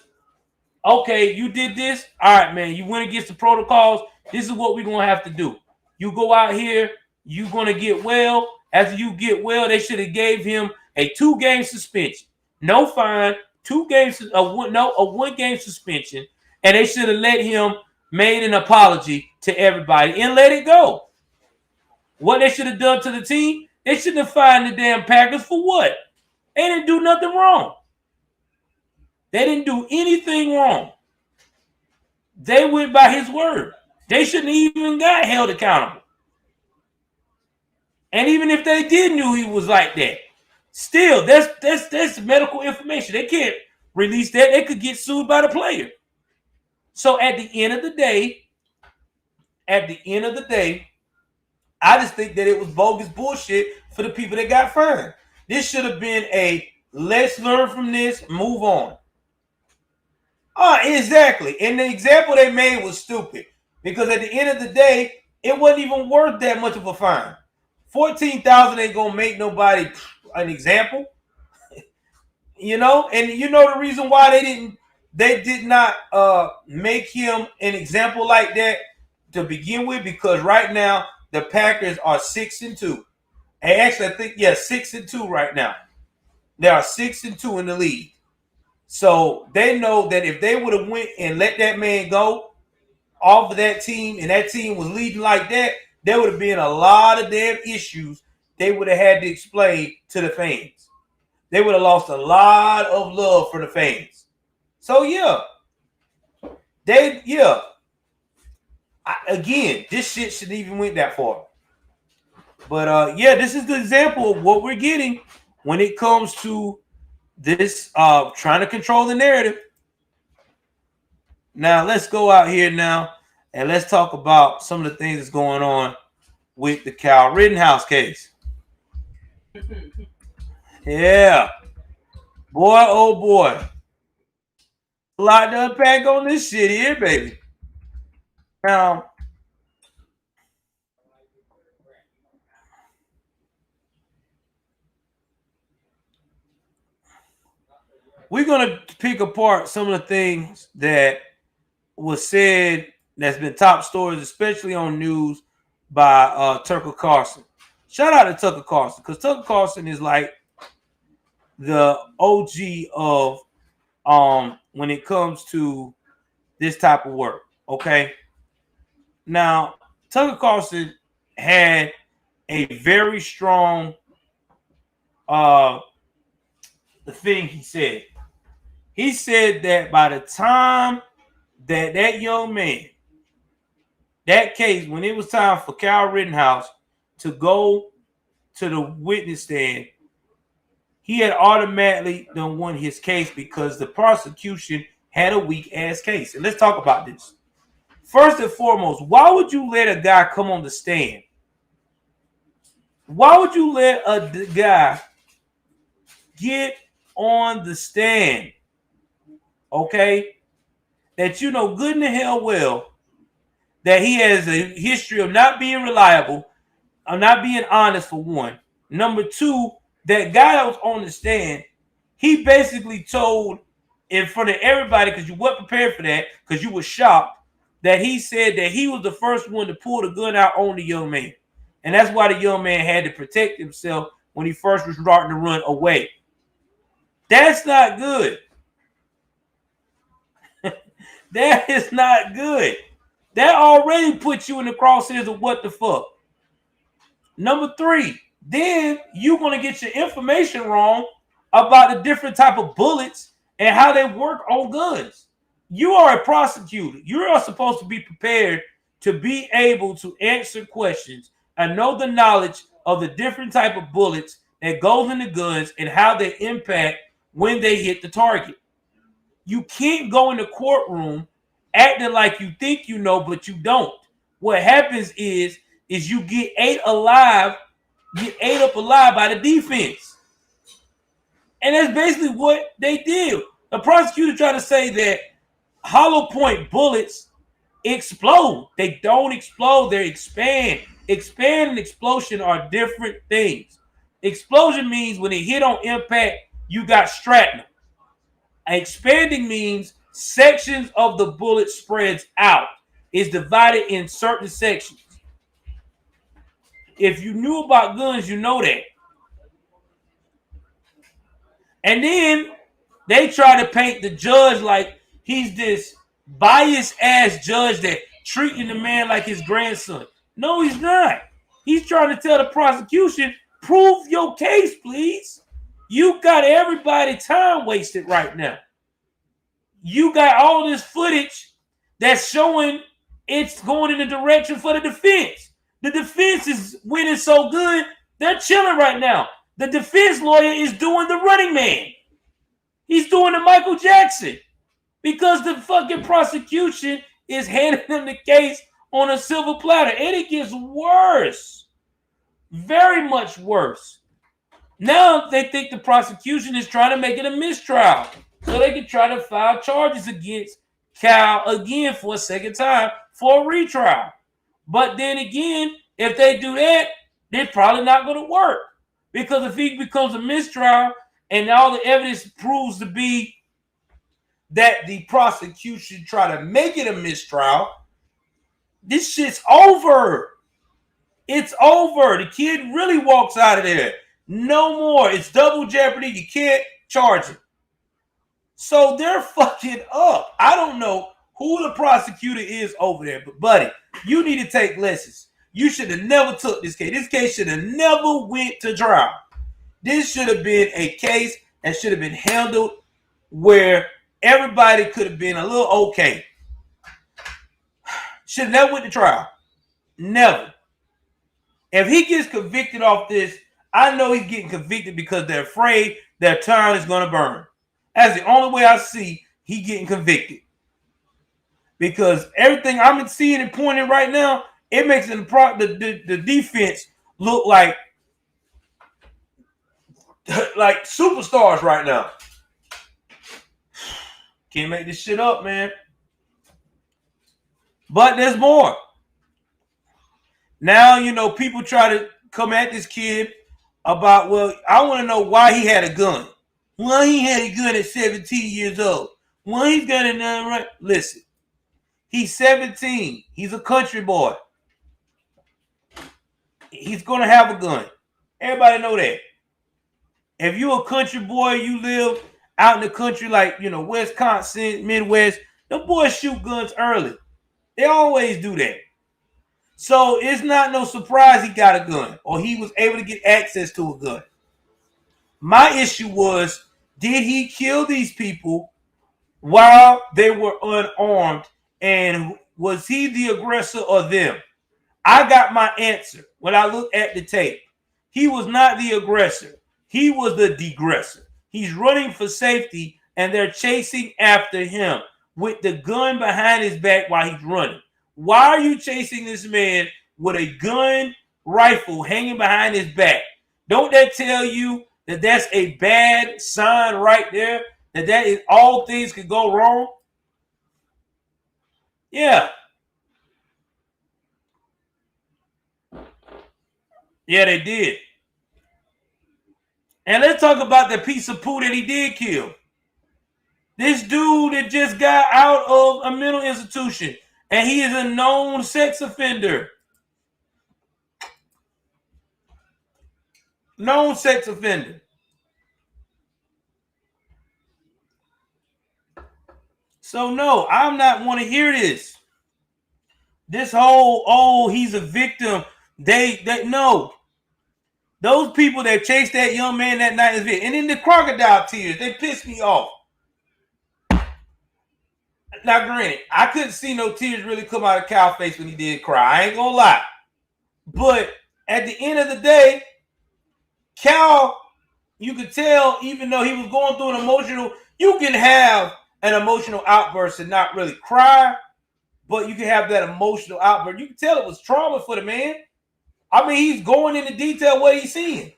okay, you did this. All right, man, you went against the protocols. This is what we're going to have to do. You go out here, you're going to get well. After you get well, they should have gave him a 2-game suspension. No fine, 2 games, a 1-game suspension. And they should have let him made an apology to everybody and let it go. What they should have done to the team, they should have fined the damn Packers for what? They didn't do nothing wrong. They didn't do anything wrong. They went by his word. They shouldn't even got held accountable. And even if they did knew he was like that, still, that's medical information. They can't release that. They could get sued by the player. So at the end of the day, I just think that it was bogus bullshit for the people that got fined. This should have been a Let's learn from this. Move on. Exactly. And the example they made was stupid because at the end of the day, it wasn't even worth that much of a fine. 14,000 ain't gonna make nobody an example, you know. And you know the reason why they did not make him an example like that to begin with, because right now the Packers are 6-2. And actually, I think 6-2 right now. They are 6-2 in the league. So they know that if they would have went and let that man go off of that team, and that team was leading like that, there would have been a lot of damn issues they would have had to explain to the fans. They would have lost a lot of love for the fans. So again, this shit shouldn't even went that far. But this is the example of what we're getting when it comes to this trying to control the narrative. Now let's go out here now and let's talk about some of the things that's going on with the Kyle Rittenhouse case. Yeah. Boy, oh boy. A lot to unpack on this shit here, baby. Now, we're going to pick apart some of the things that was said that's been top stories, especially on news by Tucker Carlson. Shout out to Tucker Carlson, because Tucker Carlson is like the OG of when it comes to this type of work. Okay. Now, Tucker Carlson had a very strong the thing he said. He said that by the time that young man, that case, when it was time for Kyle Rittenhouse to go to the witness stand, he had automatically done won his case because the prosecution had a weak ass case. And let's talk about this. First and foremost, why would you let a guy come on the stand? Why would you let a guy get on the stand? Okay? That you know good and the hell well that he has a history of not being reliable, of not being honest, for one. Number two, that guy that was on the stand, he basically told in front of everybody, because you weren't prepared for that, because you were shocked, that he said that he was the first one to pull the gun out on the young man. And that's why the young man had to protect himself when he first was starting to run away. That's not good. That is not good. That already puts you in the crosshairs of what the fuck. Number three, then you're going to get your information wrong about the different type of bullets and how they work on guns. You are a prosecutor. You are supposed to be prepared to be able to answer questions and know the knowledge of the different type of bullets that goes in the guns and how they impact when they hit the target. You can't go in the courtroom acting like you think you know, but you don't. What happens is you get ate up alive by the defense. And that's basically what they did. The prosecutor tried to say that hollow point bullets explode. They don't explode, they expand. Expand and explosion are different things. Explosion means when it hit on impact, you got shrapnel. Expanding means sections of the bullet spreads out. It's divided in certain sections. If you knew about guns, you know that. And then they try to paint the judge like he's this biased ass judge that treating the man like his grandson. No, he's not. He's trying to tell the prosecution, prove your case, please. You got everybody time wasted right now. You got all this footage that's showing it's going in the direction for the defense. The defense is winning so good, they're chilling right now. The defense lawyer is doing the running man. He's doing the Michael Jackson because the fucking prosecution is handing them the case on a silver platter. And it gets worse. Very much worse. Now they think the prosecution is trying to make it a mistrial so they can try to file charges against Cal again for a second time for a retrial. But then again, if they do that, they're probably not going to work, because if he becomes a mistrial and all the evidence proves to be that the prosecution try to make it a mistrial, this shit's over. It's over. The kid really walks out of there. No more. It's double jeopardy. You can't charge it. So they're fucking up. I don't know who the prosecutor is over there, but buddy, you need to take lessons. You should have never took this case. This case should have never went to trial. This should have been a case that should have been handled where everybody could have been a little okay. Should have never went to trial. Never. If he gets convicted off this, I know he's getting convicted because they're afraid their town is going to burn. That's the only way I see he getting convicted. Because everything I'm seeing and pointing right now, it makes the defense look like superstars right now. Can't make this shit up, man. But there's more. Now, people try to come at this kid about, well, I want to know why he had a gun. Why he had a gun at 17 years old. Why he's got a gun right? Listen, he's 17. He's a country boy. He's going to have a gun. Everybody know that. If you're a country boy, you live out in the country like, Wisconsin, Midwest, them boys shoot guns early. They always do that. So it's not no surprise he got a gun or he was able to get access to a gun. My issue was, did he kill these people while they were unarmed? And was he the aggressor or them? I got my answer when I looked at the tape. He was not the aggressor. He was the degressor. He's running for safety and they're chasing after him with the gun behind his back while he's running. Why are you chasing this man with a gun rifle hanging behind his back? Don't that tell you that that's a bad sign right there? That is all things could go wrong? Yeah. Yeah, they did. And let's talk about the piece of poo that he did kill. This dude that just got out of a mental institution. And he is a known sex offender. Known sex offender. So no, I'm not want to hear this. This whole, he's a victim. They no. Those people that chased that young man that night is victim. And then the crocodile tears, they pissed me off. Now, granted, I couldn't see no tears really come out of Cal's face when he did cry. I ain't gonna lie. But at the end of the day, Cal, you could tell, even though he was going through an emotional, you can have an emotional outburst and not really cry, but you can have that emotional outburst. You can tell it was trauma for the man. I mean, he's going into detail what he's seeing.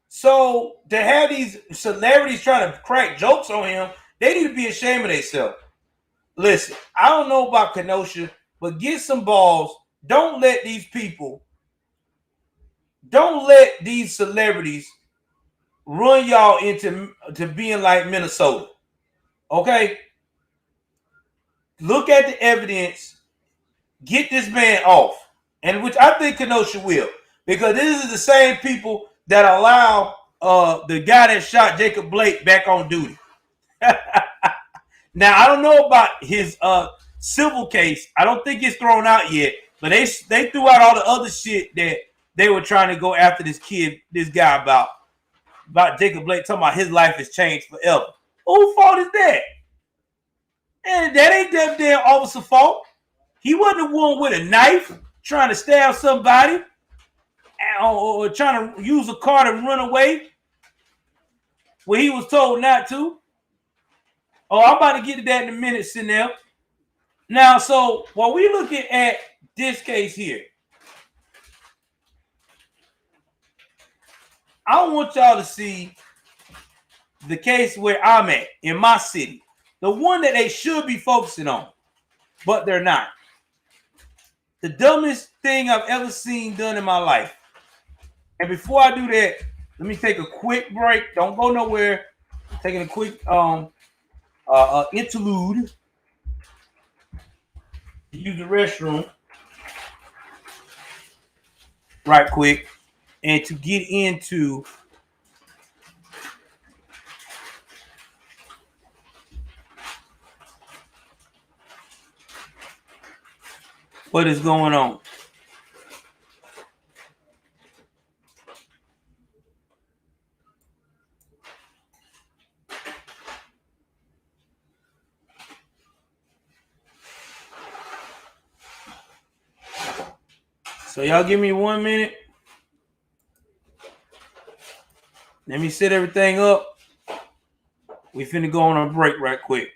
So to have these celebrities trying to crack jokes on him, they need to be ashamed of themselves. Listen, I don't know about Kenosha, but get some balls. Don't let these celebrities run y'all into being like Minnesota. Okay? Look at the evidence. Get this man off. And which I think Kenosha will. Because this is the same people that allow the guy that shot Jacob Blake back on duty. Now, I don't know about his civil case. I don't think it's thrown out yet. But they threw out all the other shit that they were trying to go after this guy about Jacob Blake, talking about his life has changed forever. Whose fault is that? And that ain't that damn officer's fault. He wasn't the one with a knife trying to stab somebody or trying to use a car to run away when he was told not to. Oh, I'm about to get to that in a minute, Sinel. Now, so while we looking at this case here, I want y'all to see the case where I'm at in my city. The one that they should be focusing on, but they're not. The dumbest thing I've ever seen done in my life. And before I do that, let me take a quick break. Don't go nowhere. Taking a quick interlude. Use the restroom right quick. And to get into what is going on. So y'all give me 1 minute. Let me set everything up. We finna go on a break right quick.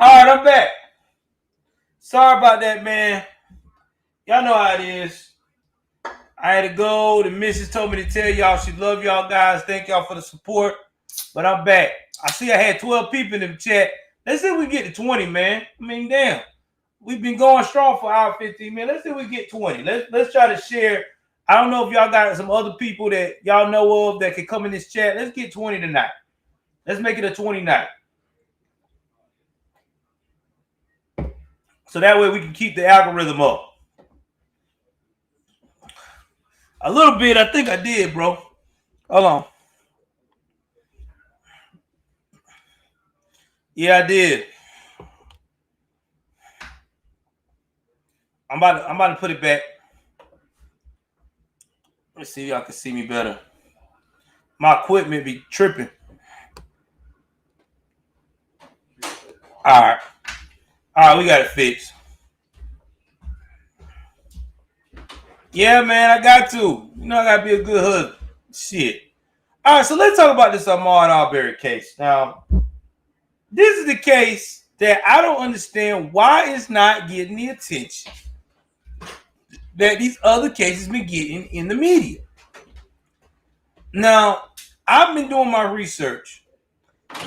All right, I'm back. Sorry about that, man. Y'all know how it is. I had to go. The missus told me to tell y'all she love y'all guys. Thank y'all for the support. But I'm back. I see I had 12 people in the chat. Let's see if we get to 20, man. I mean, damn. We've been going strong for hour 15, man. Let's see if we get 20. Let's try to share. I don't know if y'all got some other people that y'all know of that can come in this chat. Let's get 20 tonight. Let's make it a 20 night. So that way we can keep the algorithm up. A little bit, I think I did, bro. Hold on. Yeah, I did. I'm about to put it back. Let's see if y'all can see me better. My equipment be tripping. All right, we got it fixed. Yeah, man, I got to. You know, I gotta be a good husband. Shit. All right, so let's talk about this Ahmaud Arbery case. Now, this is the case that I don't understand why it's not getting the attention that these other cases been getting in the media. Now, I've been doing my research,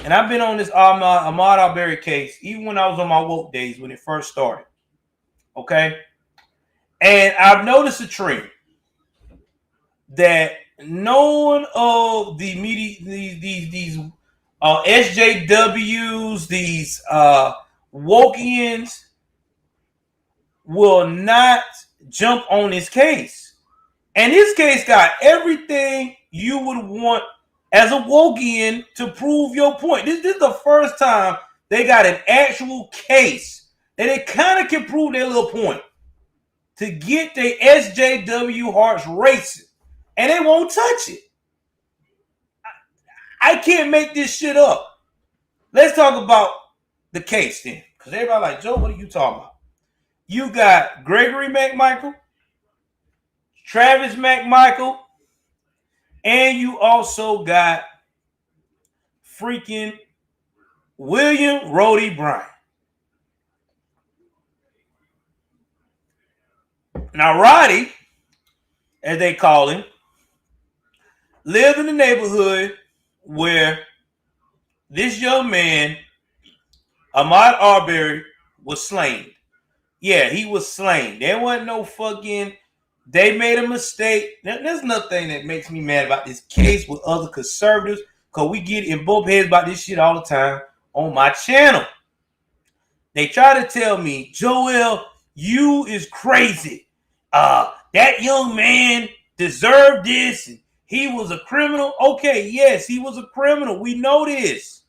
and I've been on this Ahmaud Arbery case even when I was on my woke days when it first started. Okay? And I've noticed a trend that none of the media, these SJWs, these Wokians will not jump on this case. And this case got everything you would want as a Wokian to prove your point. This is the first time they got an actual case that they kind of can prove their little point to get their SJW hearts racing. And they won't touch it. I can't make this shit up. Let's talk about the case then. Because everybody like, Joe, what are you talking about? You got Gregory McMichael, Travis McMichael, and you also got freaking William Rhodey Bryant. Now, Roddy, as they call him, lived in the neighborhood where this young man, Ahmaud Arbery, was slain. Yeah, he was slain. There wasn't no fucking, they made a mistake. There's nothing that makes me mad about this case with other conservatives, because we get in both heads about this shit all the time on my channel. They try to tell me, Joel, you is crazy. That young man deserved this. And he was a criminal. Okay, yes, he was a criminal. We know this.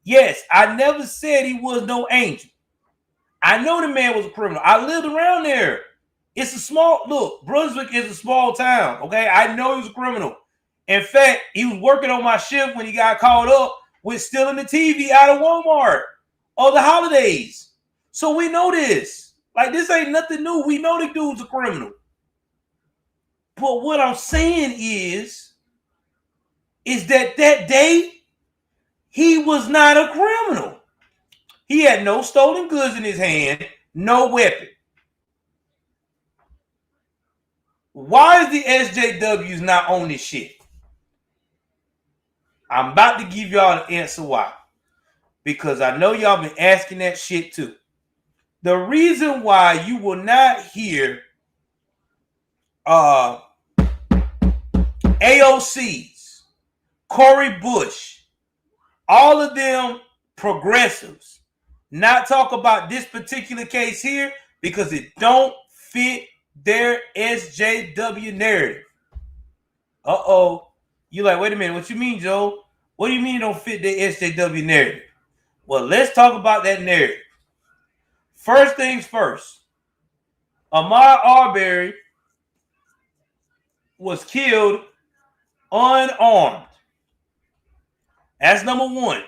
Yes, I never said he was no angel. I know the man was a criminal. I lived around there. It's a small, look, Brunswick is a small town, okay? I know he was a criminal. In fact, he was working on my shift when he got called up with stealing the TV out of Walmart or the holidays. So we know this. Like, this ain't nothing new. We know the dude's a criminal. But what I'm saying is that day, he was not a criminal. He had no stolen goods in his hand, no weapon. Why is the SJWs not on this shit? I'm about to give y'all the answer why. Because I know y'all been asking that shit too. The reason why you will not hear AOCs, Cori Bush, all of them progressives not talk about this particular case here because it don't fit their SJW narrative. You're like, wait a minute, what you mean, Joe? What do you mean it don't fit their SJW narrative? Well, let's talk about that narrative. First things first, Ahmaud Arbery was killed unarmed. That's number one.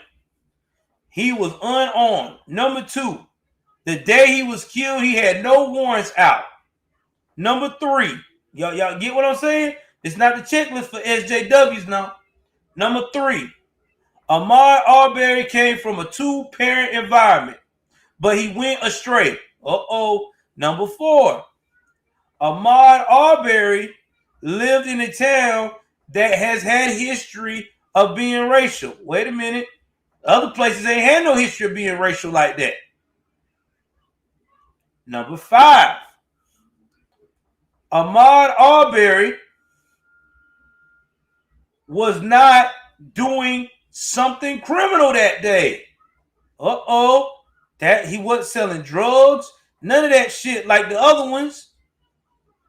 He was unarmed. Number two, the day he was killed, he had no warrants out. Number three, y'all get what I'm saying? It's not the checklist for SJWs now. Number three, Ahmaud Arbery came from a two-parent environment. but he went astray. Number 4, Ahmaud Arbery lived in a town that has had history of being racial. Wait a minute. Other places ain't had no history of being racial like that. Number 5, Ahmaud Arbery was not doing something criminal that day. That he wasn't selling drugs, none of that shit like the other ones.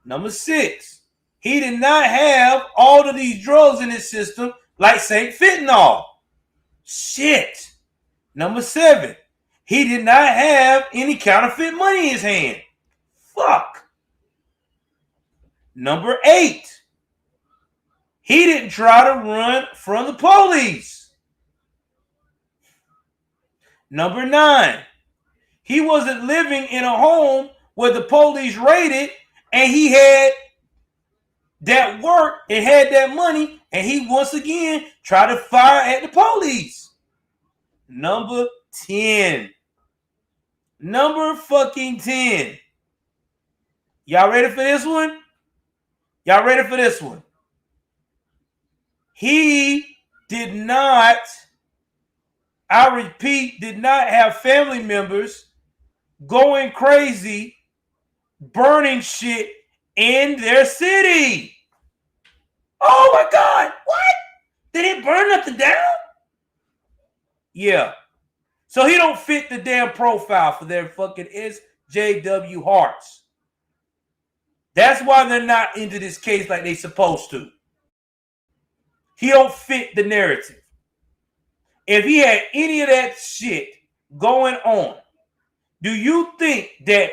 Number 6, he did not have all of these drugs in his system like St. Fentanyl. Shit. Number 7, he did not have any counterfeit money in his hand. Fuck. Number 8, he didn't try to run from the police. Number 9, he wasn't living in a home where the police raided and he had that work and had that money and he once again tried to fire at the police. Number 10. Number fucking 10. Y'all ready for this one? Y'all ready for this one? He did not, I repeat, did not have family members going crazy, burning shit in their city. Oh my God, what? They didn't burn nothing down? Yeah. So he don't fit the damn profile for their fucking SJW hearts. That's why they're not into this case like they supposed to. He don't fit the narrative. If he had any of that shit going on, do you think that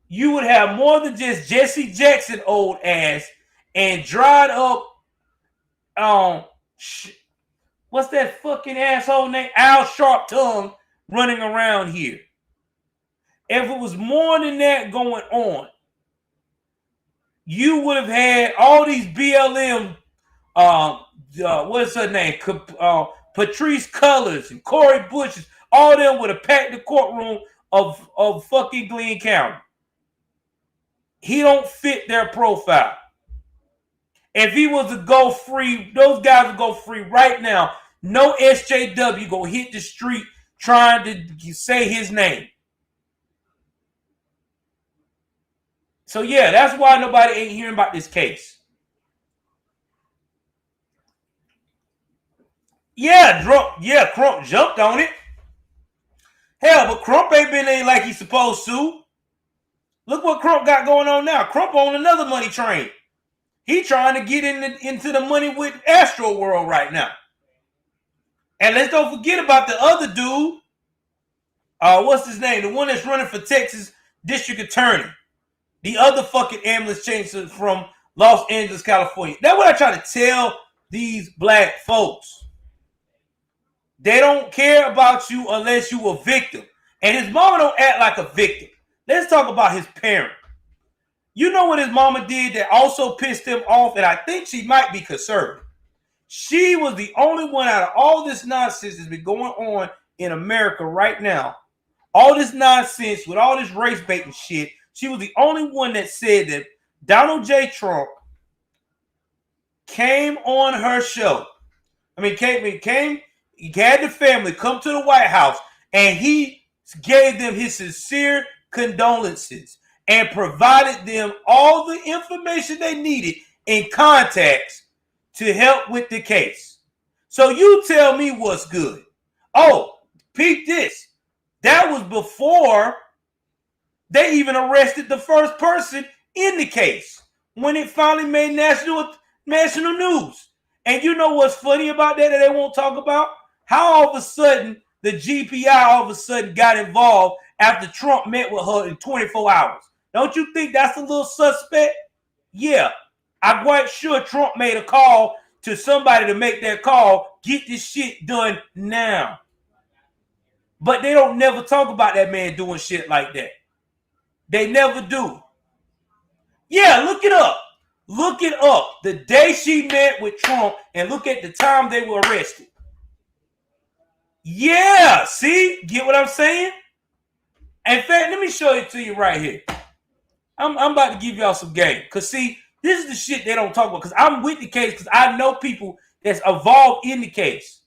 you would have more than just Jesse Jackson old ass and dried up, what's that fucking asshole name? Al Sharp Tongue running around here? If it was more than that going on, you would have had all these BLM, what's her name? Patrice Cullors and Corey Bushes, all of them would have packed the courtroom of fucking Glenn County. He don't fit their profile. If he was to go free, those guys would go free right now. No SJW go hit the street trying to say his name. So yeah, that's why nobody ain't hearing about this case. Yeah, Crump jumped on it. Hell, but Crump ain't been there like he's supposed to. Look what Crump got going on now. Crump on another money train. He trying to get into the money with Astro World right now. And let's don't forget about the other dude. What's his name? The one that's running for Texas District Attorney. The other fucking ambulance chaser from Los Angeles, California. That's what I try to tell these black folks. They don't care about you unless you a victim. And his mama don't act like a victim. Let's talk about his parent. You know what his mama did that also pissed him off, and I think she might be conservative. She was the only one out of all this nonsense that's been going on in America right now. All this nonsense with all this race baiting shit. She was the only one that said that Donald J. Trump came on her show. He had the family come to the White House, and he gave them his sincere condolences and provided them all the information they needed in contacts to help with the case. So you tell me what's good. Oh, peep this. That was before they even arrested the first person in the case when it finally made national news. And you know what's funny about that they won't talk about? How all of a sudden the GPI all of a sudden got involved after Trump met with her in 24 hours. Don't you think that's a little suspect? Yeah. I'm quite sure Trump made a call to somebody to make that call. Get this shit done now. But they don't never talk about that man doing shit like that. They never do. Yeah, look it up. Look it up. The day she met with Trump and look at the time they were arrested. Yeah, see? Get what I'm saying? In fact, let me show it to you right here. I'm about to give y'all some game. Because, see, this is the shit they don't talk about. Because I'm with the case because I know people that's involved in the case.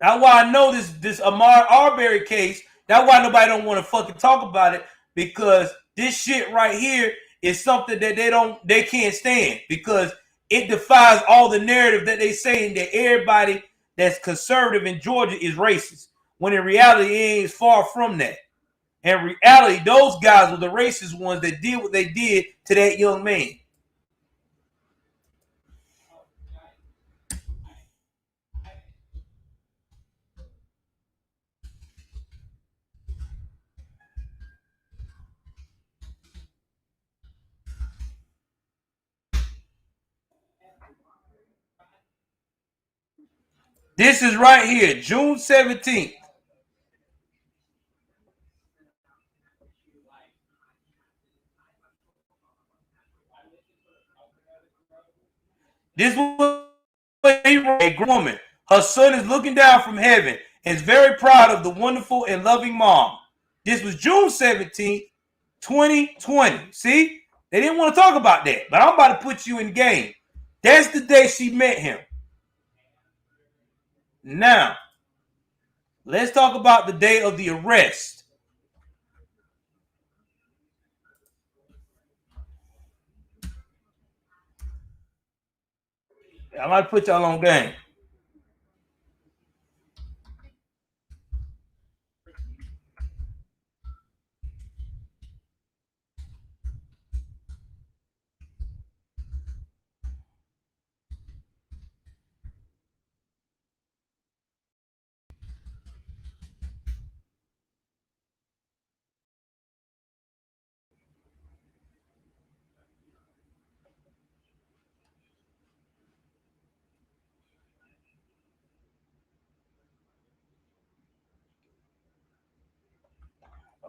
That's why I know this Ahmaud Arbery case. That's why nobody don't want to fucking talk about it, because this shit right here is something that they can't stand, because it defies all the narrative that they saying that everybody that's conservative in Georgia is racist, when in reality it is far from that. In reality, those guys were the racist ones that did what they did to that young man. This is right here, June 17th. This was a woman. Her son is looking down from heaven and is very proud of the wonderful and loving mom. This was June 17th, 2020. See? They didn't want to talk about that, but I'm about to put you in game. That's the day she met him. Now, let's talk about the day of the arrest. I'm about to put y'all on game.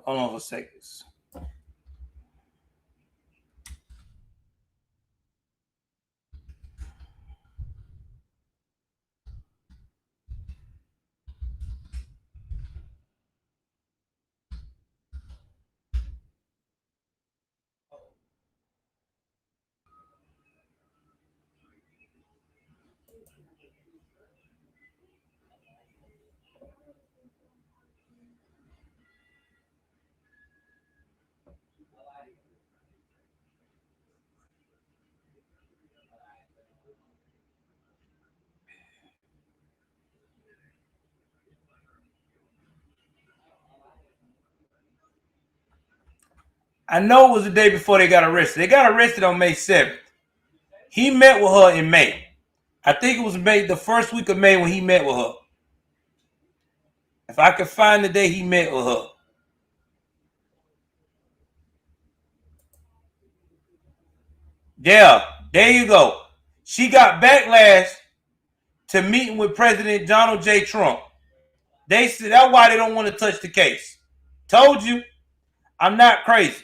Hold on for a second. I know it was the day before they got arrested. They got arrested on May 7th. He met with her in May. I think it was May, the first week of May, when he met with her. If I could find the day he met with her. Yeah, there you go. She got backlash to meeting with President Donald J. Trump. They said that's why they don't want to touch the case. Told you, I'm not crazy.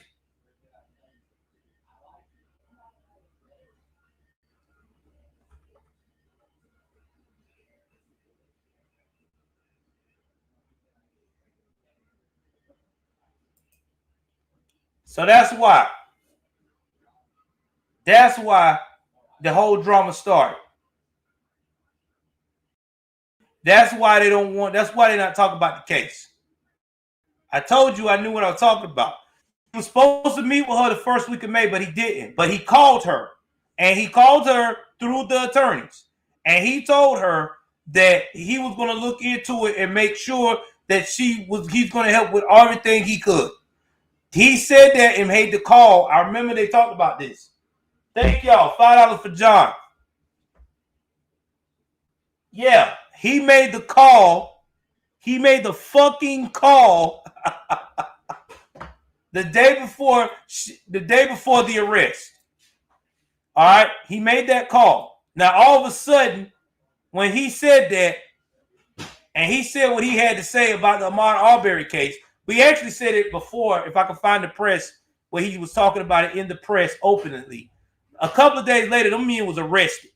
So that's why. That's why the whole drama started. That's why they don't want, that's why they're not talking about the case. I told you I knew what I was talking about. He was supposed to meet with her the first week of May, but he didn't. But he called her. And he called her through the attorneys. And he told her that he was going to look into it and make sure that he's going to help with everything he could. He said that and made the call. I remember they talked about this. Thank y'all. $5 for John. Yeah, he made the call. He made the fucking call the day before the arrest. All right, he made that call. Now, all of a sudden, when he said that, and he said what he had to say about the Ahmaud Arbery case, we actually said it before, if I could find the press, where he was talking about it in the press openly. A couple of days later, the man was arrested.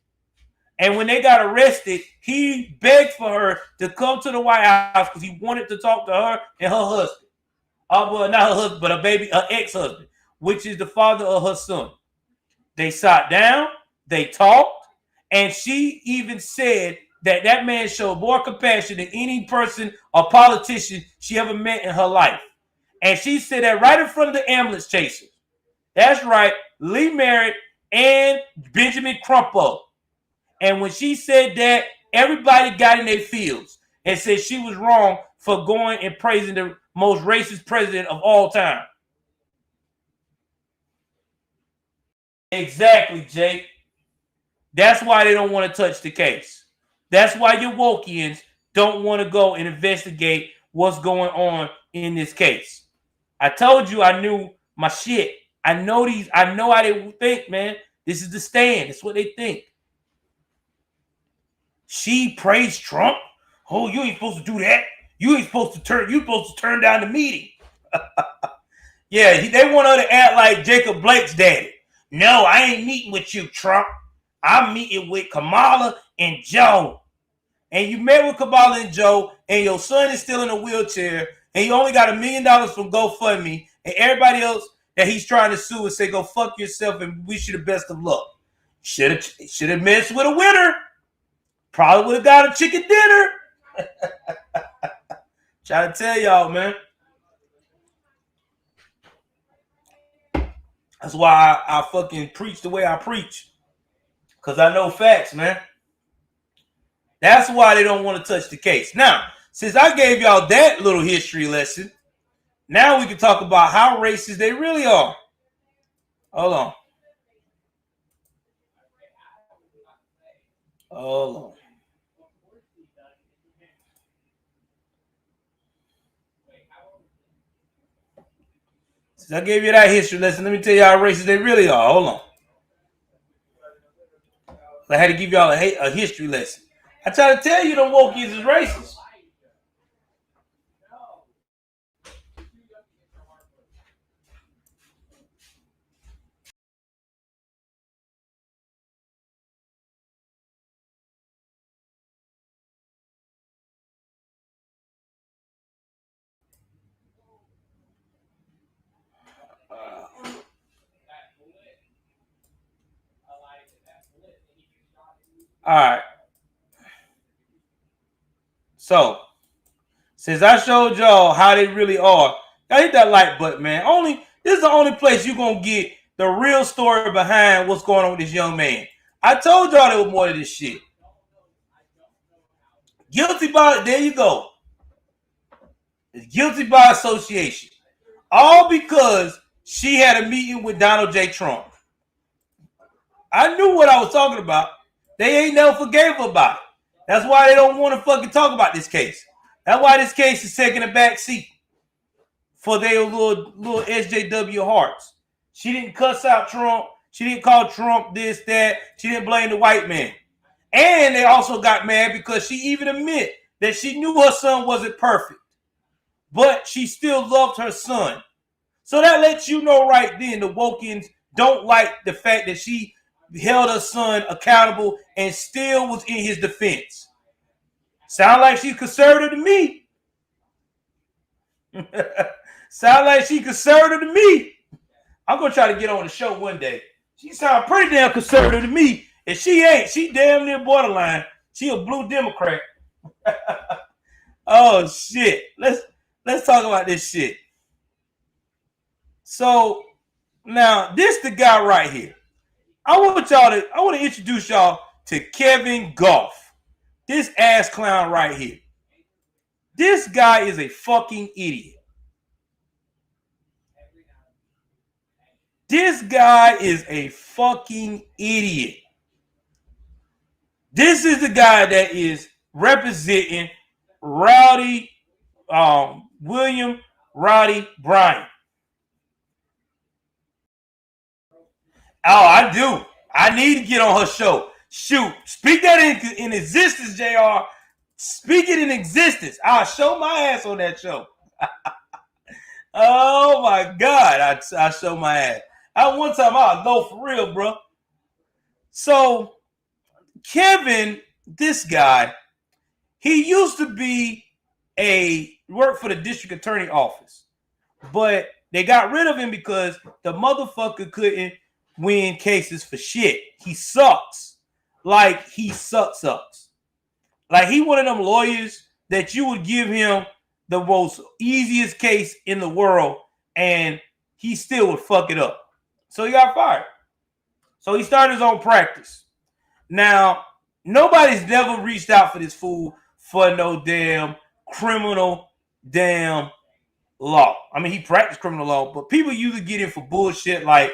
And when they got arrested, he begged for her to come to the White House because he wanted to talk to her and her husband. Well, not her husband, but her ex-husband, which is the father of her son. They sat down, they talked, and she even said that man showed more compassion than any person or politician she ever met in her life. And she said that right in front of the ambulance chasers. That's right, Lee Merritt and Benjamin Crumpo. And when she said that, everybody got in their fields and said she was wrong for going and praising the most racist president of all time. Exactly, Jake. That's why they don't want to touch the case. That's why your Wokians don't want to go and investigate what's going on in this case. I told you I knew my shit. I know how they think, man. This is the stand. That's what they think. She praised Trump. Oh, you ain't supposed to do that. You supposed to turn down the meeting. Yeah, they want her to act like Jacob Blake's daddy. No, I ain't meeting with you, Trump. I'm meeting with Kamala and Joe. And you met with Kamala and Joe, and your son is still in a wheelchair, and you only got $1 million from GoFundMe, and everybody else that he's trying to sue and say, go fuck yourself and wish you the best of luck. Should have messed with a winner. Probably would have got a chicken dinner. Trying to tell y'all, man. That's why I fucking preach the way I preach. Because I know facts, man. That's why they don't want to touch the case. Now, since I gave y'all that little history lesson, now we can talk about how racist they really are. Hold on. Since I gave you that history lesson, let me tell you how racist they really are. Hold on. I had to give y'all a history lesson. I try to tell you them wokies is racist. All right. So, since I showed y'all how they really are, y'all hit that like button, man. This is the only place you're going to get the real story behind what's going on with this young man. I told y'all there was more to this shit. Guilty by, there you go. It's guilty by association. All because she had a meeting with Donald J. Trump. I knew what I was talking about. They ain't never forgave her about it. That's why they don't want to fucking talk about this case. That's why this case is taking a back seat for their little SJW hearts. She didn't cuss out Trump. She didn't call Trump this, that. She didn't blame the white man. And they also got mad because she even admitted that she knew her son wasn't perfect, but she still loved her son. So that lets you know right then the Wokians don't like the fact that she held her son accountable and still was in his defense. Sound like she's conservative to me. Sound like she's conservative to me. I'm going to try to get on the show one day. She sound pretty damn conservative to me. And she ain't. She damn near borderline. She a blue Democrat. Oh, shit. Let's talk about this shit. So, now, this the guy right here. I want to introduce y'all to Kevin Goff. This ass clown right here. This guy is a fucking idiot. This guy is a fucking idiot. This is the guy that is representing William Rowdy Bryant. Oh, I do. I need to get on her show. Shoot, speak that in existence, JR. Speak it in existence. I'll show my ass on that show. Oh my God, I show my ass. One time I'll go for real, bro. So Kevin, this guy, he used to be work for the district attorney office, but they got rid of him because the motherfucker couldn't win cases for shit. He sucks. Like, he sucks. Like, he one of them lawyers that you would give him the most easiest case in the world and he still would fuck it up. So he got fired. So he started his own practice. Now, nobody's never reached out for this fool for no damn criminal damn law. I mean, he practiced criminal law, but people usually get in for bullshit like,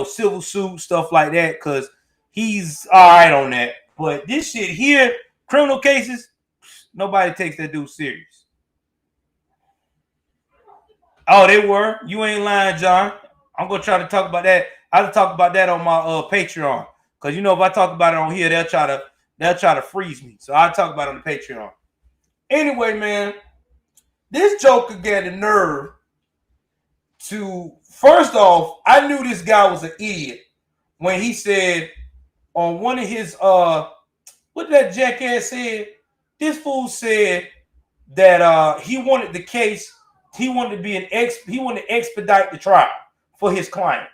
civil suit, stuff like that, because he's all right on that. But this shit here, criminal cases, nobody takes that dude serious. Oh, they were? You ain't lying, John. I'm going to try to talk about that. I'll talk about that on my Patreon. Because, if I talk about it on here, they'll try to freeze me. So I'll talk about it on the Patreon. Anyway, man, this joker got the nerve to, first off, I knew this guy was an idiot when he said on one of his, what that jackass said? This fool said that he wanted the case, he wanted to expedite the trial for his client.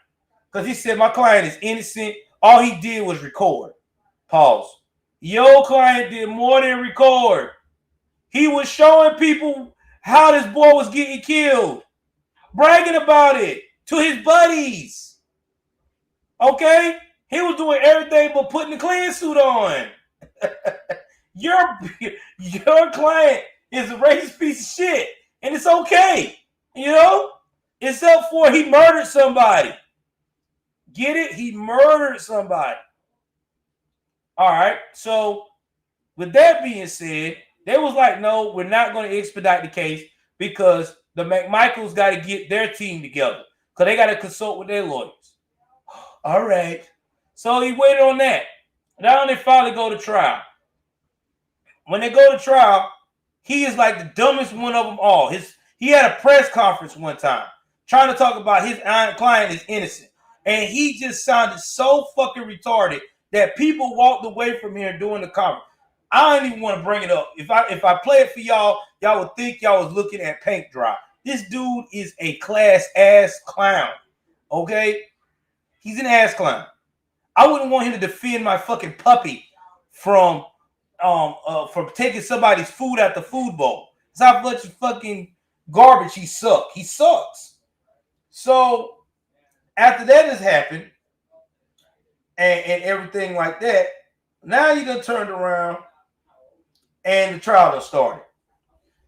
Because he said, my client is innocent. All he did was record. Pause. Your client did more than record. He was showing people how this boy was getting killed. Bragging about it to his buddies. Okay? He was doing everything but putting the clean suit on. Your client is a racist piece of shit. And it's okay. Except for he murdered somebody. Get it? He murdered somebody. All right. So, with that being said, they was like, no, we're not going to expedite the case because the McMichaels got to get their team together because they got to consult with their lawyers. All right. So, he waited on that. Now they finally go to trial. When they go to trial, he is like the dumbest one of them all. He had a press conference one time trying to talk about his client is innocent. And he just sounded so fucking retarded that people walked away from here during the conference. I don't even want to bring it up. If I play it for y'all, y'all would think y'all was looking at paint dry. This dude is a class ass clown. Okay? He's an ass clown. I wouldn't want him to defend my fucking puppy from taking somebody's food out the food bowl. It's how much fucking garbage he sucks. He sucks. So after that has happened and everything like that, now you done turned around and the trial done started.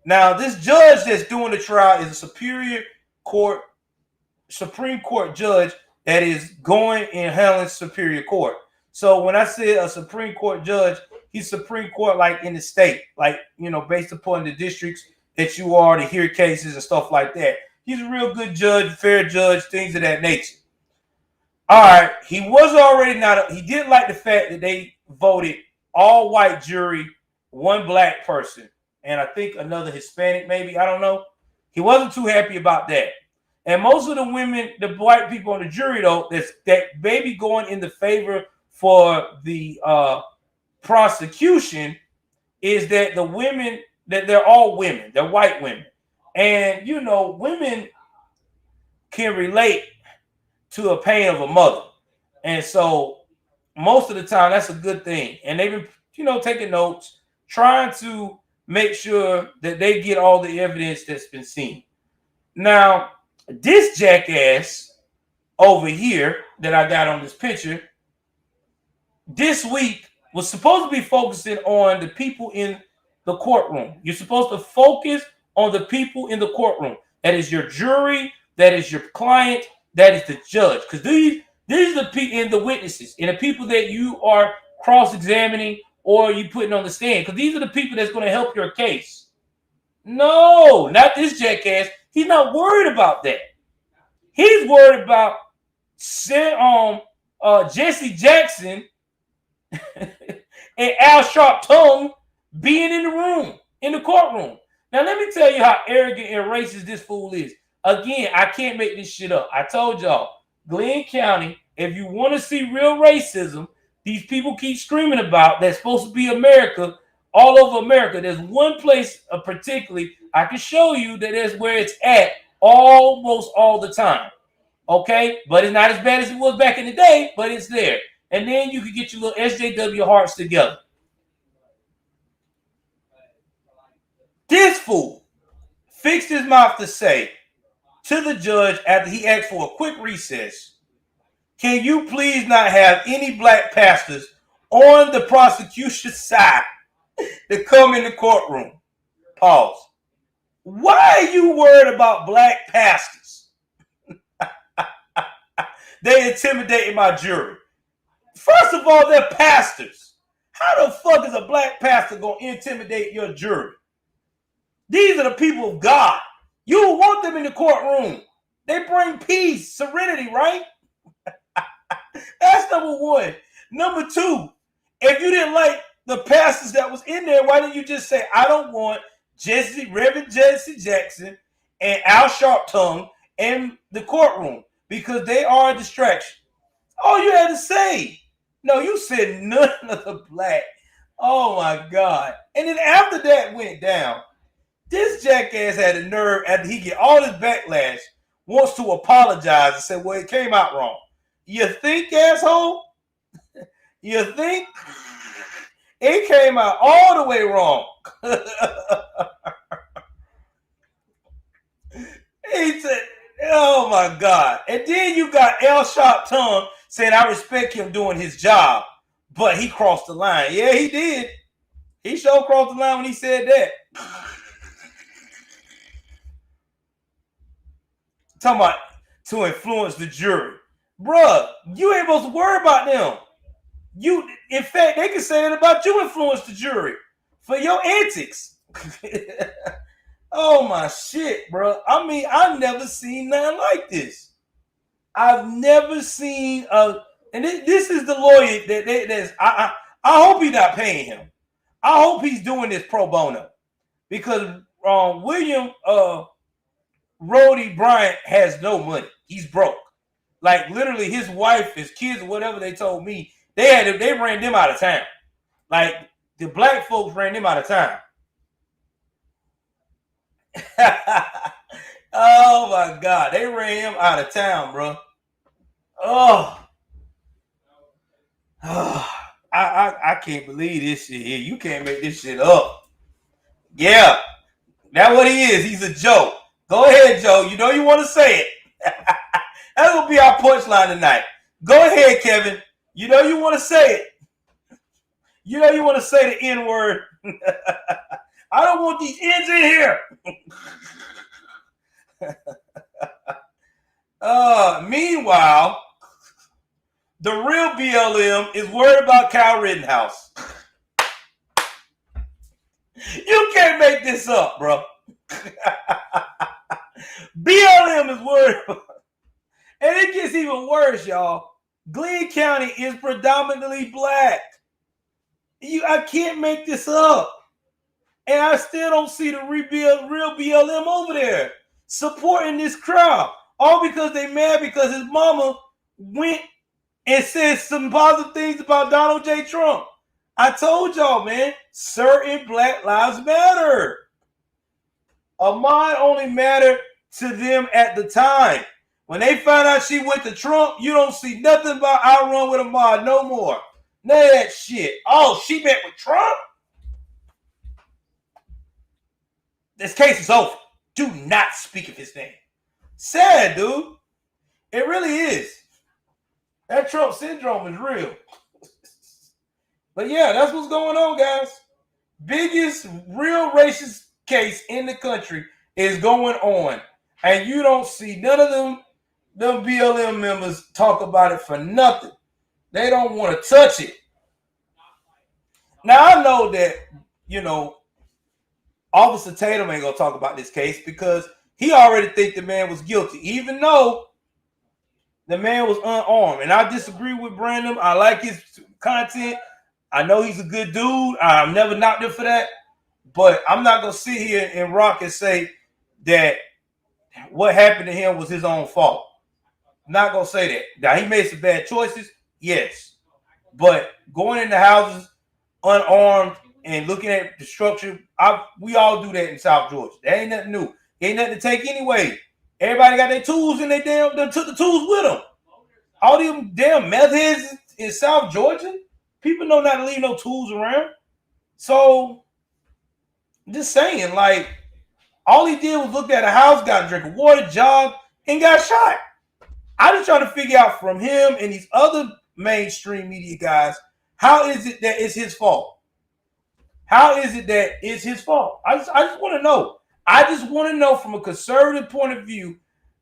Now, this judge that's doing the trial is a Supreme Court judge that is going and handling Superior Court. So when I say a Supreme Court judge, he's Supreme Court like in the state, like, based upon the districts that you are to hear cases and stuff like that. He's a real good judge, fair judge, things of that nature. All right, he didn't like the fact that they voted all white jury, one black person, and I think another Hispanic maybe, I don't know. He wasn't too happy about that. And most of the women, the white people on the jury though, that maybe going in the favor for the prosecution is that the women, that they're all women, they're white women. And, women can relate to a pain of a mother. And so most of the time, that's a good thing. And they've been, taking notes, trying to make sure that they get all the evidence that's been seen. Now, this jackass over here that I got on this picture, this week was supposed to be focusing on the people in the courtroom. You're supposed to focus on the people in the courtroom. That is your jury, that is your client, that is the judge. Because these are the people and the witnesses and the people that you are cross-examining or you putting on the stand. Because these are the people that's going to help your case. No, not this jackass. He's not worried about that. He's worried about Jesse Jackson and Al Sharpton being in the room, in the courtroom. Now, let me tell you how arrogant and racist this fool is. Again, I can't make this shit up. I told y'all, Glenn County, if you want to see real racism, these people keep screaming about that's supposed to be America, all over America. There's one place particularly I can show you that is where it's at almost all the time. Okay, but it's not as bad as it was back in the day, but it's there. And then you can get your little SJW hearts together. This fool fixed his mouth to say to the judge after he asked for a quick recess, can you please not have any black pastors on the prosecution's side to come in the courtroom? Pause. Why are you worried about black pastors? They intimidating my jury. First of all, they're pastors. How the fuck is a black pastor going to intimidate your jury? These are the people of God. You want them in the courtroom. They bring peace, serenity, right? That's number one. Number two, if you didn't like the pastors that was in there, why didn't you just say, I don't want Reverend Jesse Jackson and Al Sharptongue in the courtroom because they are a distraction. All you had to say. No, you said none of the black. Oh my God. And then after that went down, this jackass had a nerve after he get all this backlash, wants to apologize and say, well, it came out wrong. You think, asshole? You think? It came out all the way wrong. He said, oh my God. And then you got Al Sharptongue saying, I respect him doing his job, but he crossed the line. Yeah, he did. He sure crossed the line when he said that. Talking about to influence the jury. Bruh, you ain't supposed to worry about them. In fact, they can say that about you influence the jury for your antics. Oh my shit, bro. I mean, I've never seen nothing like this. I've never seen and this is the lawyer that's I hope he's not paying him. I hope he's doing this pro bono because William Rhodey Bryant has no money. He's broke. Like literally his wife, his kids, or whatever they told me, they ran them out of town. Like the black folks ran them out of town. Oh my God, they ran him out of town, bro. I can't believe this shit here. You can't make this shit up. Yeah, that's what he is. He's a joke. Go ahead, Joe. You know you want to say it. That's gonna be our punchline tonight. Go ahead, Kevin. You know you want to say it. You know you want to say the N word. I don't want these N's in here. Meanwhile, the real BLM is worried about Kyle Rittenhouse. You can't make this up, bro. BLM is worried about, and it gets even worse, y'all. Glenn County is predominantly black. I can't make this up. And I still don't see the real BLM over there supporting this crowd. All because they mad because his mama went and said some positive things about Donald J. Trump. I told y'all, man, certain Black Lives Matter. Ahmaud only mattered to them at the time. When they found out she went to Trump, you don't see nothing about I run with Ahmaud no more. None of that shit. Oh, she met with Trump? This case is over. Do not speak of his name. Sad, dude. It really is. That Trump syndrome is real. But yeah, that's what's going on, guys. Biggest real racist case in the country is going on. And you don't see none of them BLM members talk about it for nothing. They don't want to touch it. Now, I know that, Officer Tatum ain't going to talk about this case because he already think the man was guilty, even though the man was unarmed. And I disagree with Brandon. I like his content. I know he's a good dude. I've never knocked him for that. But I'm not going to sit here and rock and say that what happened to him was his own fault. I'm not going to say that. Now, he made some bad choices. Yes. But going into houses unarmed and looking at the structure, we all do that in South Georgia. That ain't nothing new. Ain't nothing to take anyway. Everybody got their tools and they took the tools with them. All them damn meth heads in South Georgia, people know not to leave no tools around. So, just saying, like, all he did was look at a house, got a drink of water, jogged, and got shot. I just trying to figure out from him and these other mainstream media guys, how is it that it's his fault? How is it that it's his fault? I just want to know. I just want to know from a conservative point of view.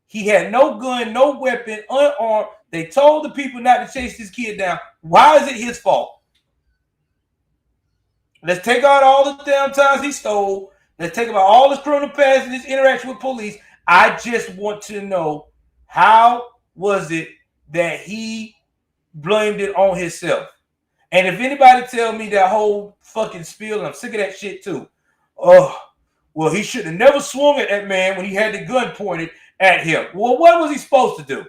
He had no gun, no weapon, unarmed. They told the people not to chase this kid down. Why is it his fault? Let's take out all the damn times he stole. Let's take about all his criminal past and his interaction with police. I just want to know, how was it that he blamed it on himself? And if anybody tell me that whole fucking spiel, and I'm sick of that shit too. Oh, well, he should have never swung at that man when he had the gun pointed at him. Well, what was he supposed to do?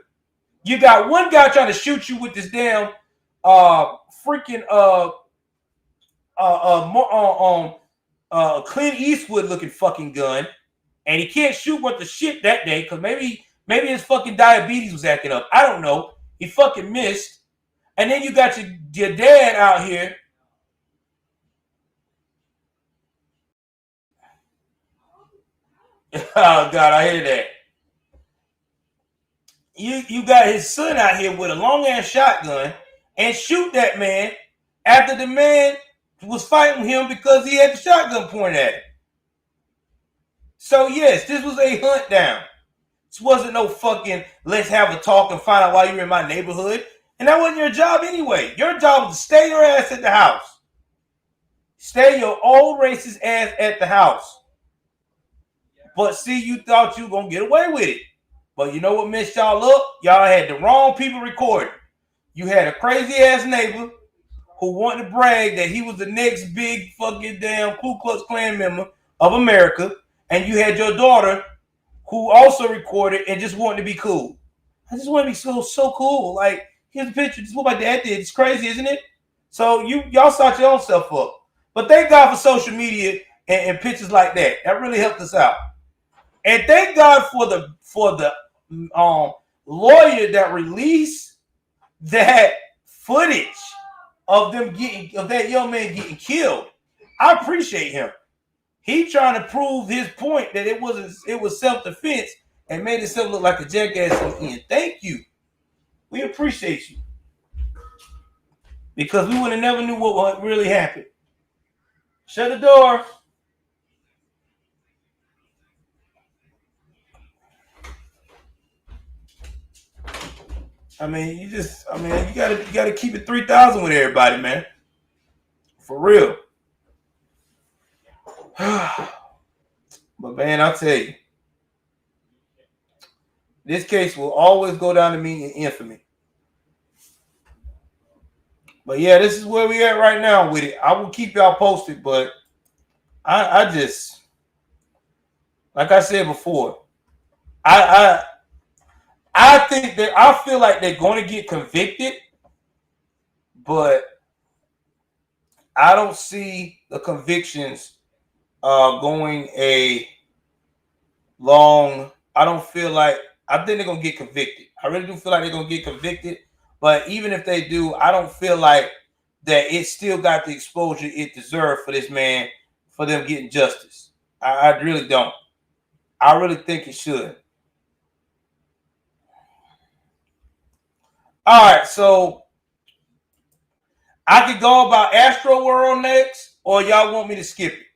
You got one guy trying to shoot you with this damn freaking Clint Eastwood looking fucking gun, and he can't shoot worth the shit that day because maybe his fucking diabetes was acting up. I don't know. He fucking missed. And then you got your dad out here. Oh God, I hear that. You got his son out here with a long ass shotgun and shoot that man after the man was fighting him because he had the shotgun pointed at him. So yes, this was a hunt down. This wasn't no fucking let's have a talk and find out why you're in my neighborhood. And that wasn't your job anyway. Your job was to stay your ass at the house. Stay your old racist ass at the house. But see, you thought you were going to get away with it. But you know what messed y'all up? Y'all had the wrong people recording. You had a crazy ass neighbor who wanted to brag that he was the next big fucking damn Ku Klux Klan member of America. And you had your daughter who also recorded and just wanted to be cool. I just want to be so cool. Like, here's a picture. This is what my dad did. It's crazy, isn't it? So y'all start your own stuff up. But thank God for social media and pictures like that. That really helped us out. And thank God for the lawyer that released that footage of that young man getting killed. I appreciate him. He trying to prove his point that it was self-defense and made himself look like a jackass in the end. Thank you. We appreciate you. Because we would have never knew what really happened. Shut the door. I mean, you gotta keep it 3,000 with everybody, man. For real. But man, I'll tell you, this case will always go down to me in infamy. But yeah, this is where we at right now with it. I will keep y'all posted, but I just, like I said before, I think that I feel like they're going to get convicted, but I don't see the convictions going a long. I think they're going to get convicted. I really do feel like they're going to get convicted, but even if they do, I don't feel like that it still got the exposure it deserved for this man, for them getting justice. I really don't. I really think it should. All right, so I could go about Astro World next, or y'all want me to skip it?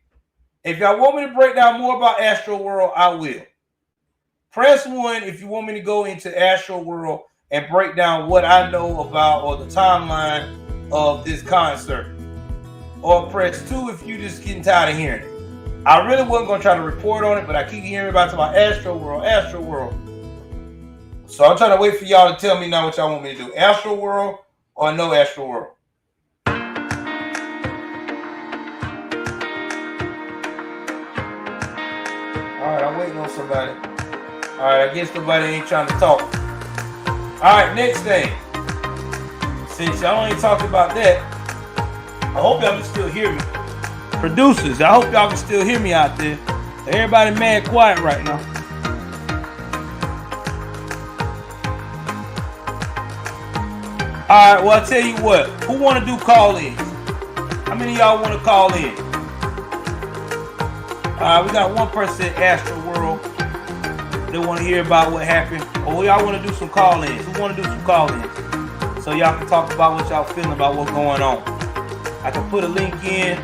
If y'all want me to break down more about Astro World, I will. Press 1 if you want me to go into Astro World and break down what I know about or the timeline of this concert. Or press 2 if you just getting tired of hearing it. I really wasn't going to try to report on it, but I keep hearing about Astro World. So I'm trying to wait for y'all to tell me now what y'all want me to do. Astro World or no Astro World? All right, I'm waiting on somebody. All right, I guess nobody ain't trying to talk. All right, next thing. since y'all ain't talking about that, I hope y'all can still hear me. Producers, I hope y'all can still hear me out there. Everybody mad quiet right now. All right, well, I tell you what. Who want to do call-ins? How many of y'all want to call in? All right, we got one person at Astro World. They want to hear about what happened. Or y'all want to do some call-ins? Who want to do some call-ins? So y'all can talk about what y'all feeling about what's going on. I can put a link in.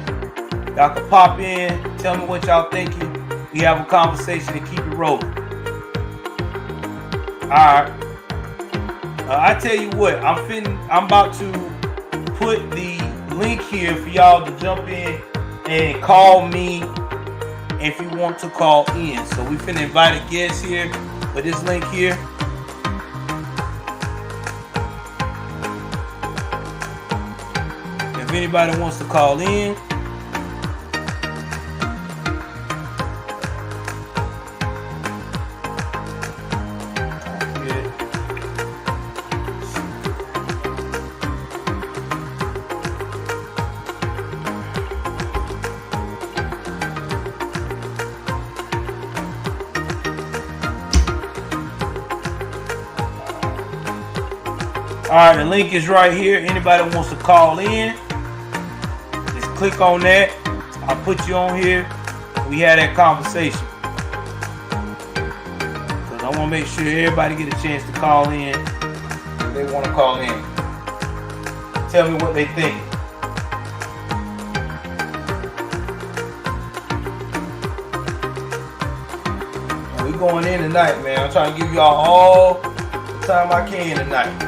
Y'all can pop in. Tell me what y'all thinking. We have a conversation and keep it rolling. All right. I tell you what, I'm about to put the link here for y'all to jump in and call me if you want to call in. So we finna invite a guest here with this link here. If anybody wants to call in. All right, the link is right here. Anybody wants to call in, just click on that. I'll put you on here. We had that conversation. Because I want to make sure everybody get a chance to call in if they want to call in. Tell me what they think. And we going in tonight, man. I'm trying to give y'all all the time I can tonight.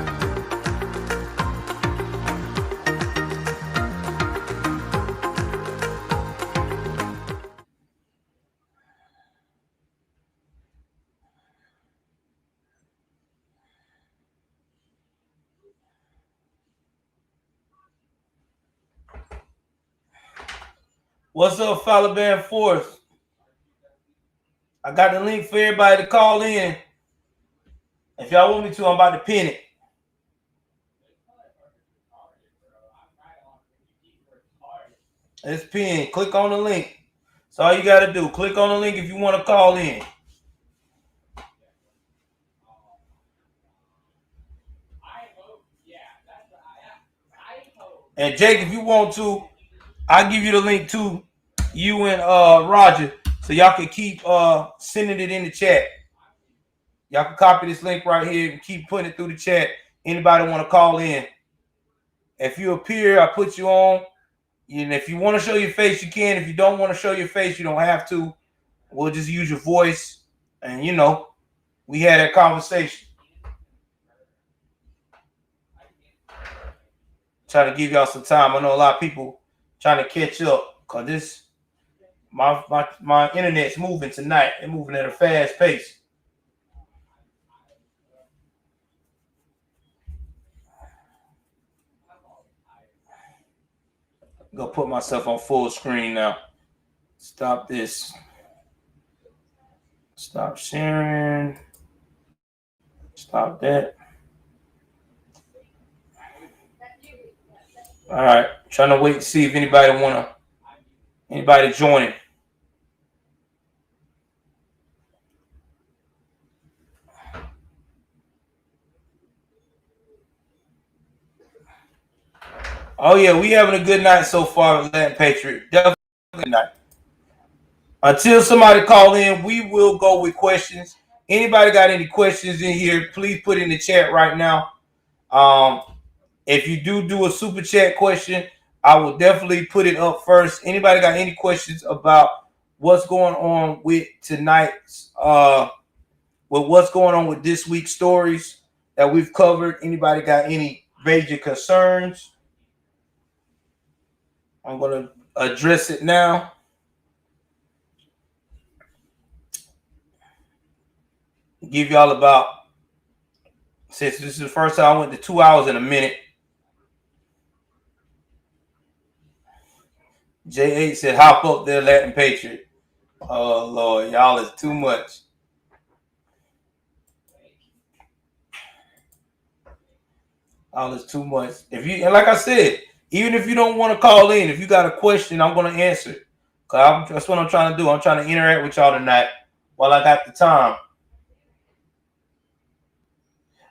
What's up, Fowler Band Force? I got the link for everybody to call in. If y'all want me to, I'm about to pin it. It's pinned. Click on the link. That's all you got to do. Click on the link if you want to call in. And Jake, if you want to, I'll give you the link too. You and Roger, so y'all can keep sending it in the chat. Y'all can copy this link right here and keep putting it through the chat. Anybody want to call in? If you appear, I put you on. And if you want to show your face, you can. If you don't want to show your face, you don't have to. We'll just use your voice. And, you know, we had that conversation. Trying to give y'all some time. I know a lot of people trying to catch up because this, my internet's moving tonight. It's moving at a fast pace. I'm going to put myself on full screen now. Stop this. Stop sharing. Stop that. All right. Trying to wait to see if anybody joining. Oh, yeah. We having a good night so far with Latin Patriot. Definitely a good night. Until somebody call in, we will go with questions. Anybody got any questions in here, please put in the chat right now. If you do a super chat question, I will definitely put it up first. Anybody got any questions about what's going on with tonight's, with what's going on with this week's stories that we've covered? Anybody got any major concerns? I'm going to address it now. Give y'all about, since this is the first time I went to 2 hours in a minute. J8 said, hop up there, Latin Patriot. Oh, Lord, y'all is too much. All is too much. If you and like I said, even if you don't want to call in, if you got a question, I'm gonna answer it. Cause that's what I'm trying to do. I'm trying to interact with y'all tonight while I got the time.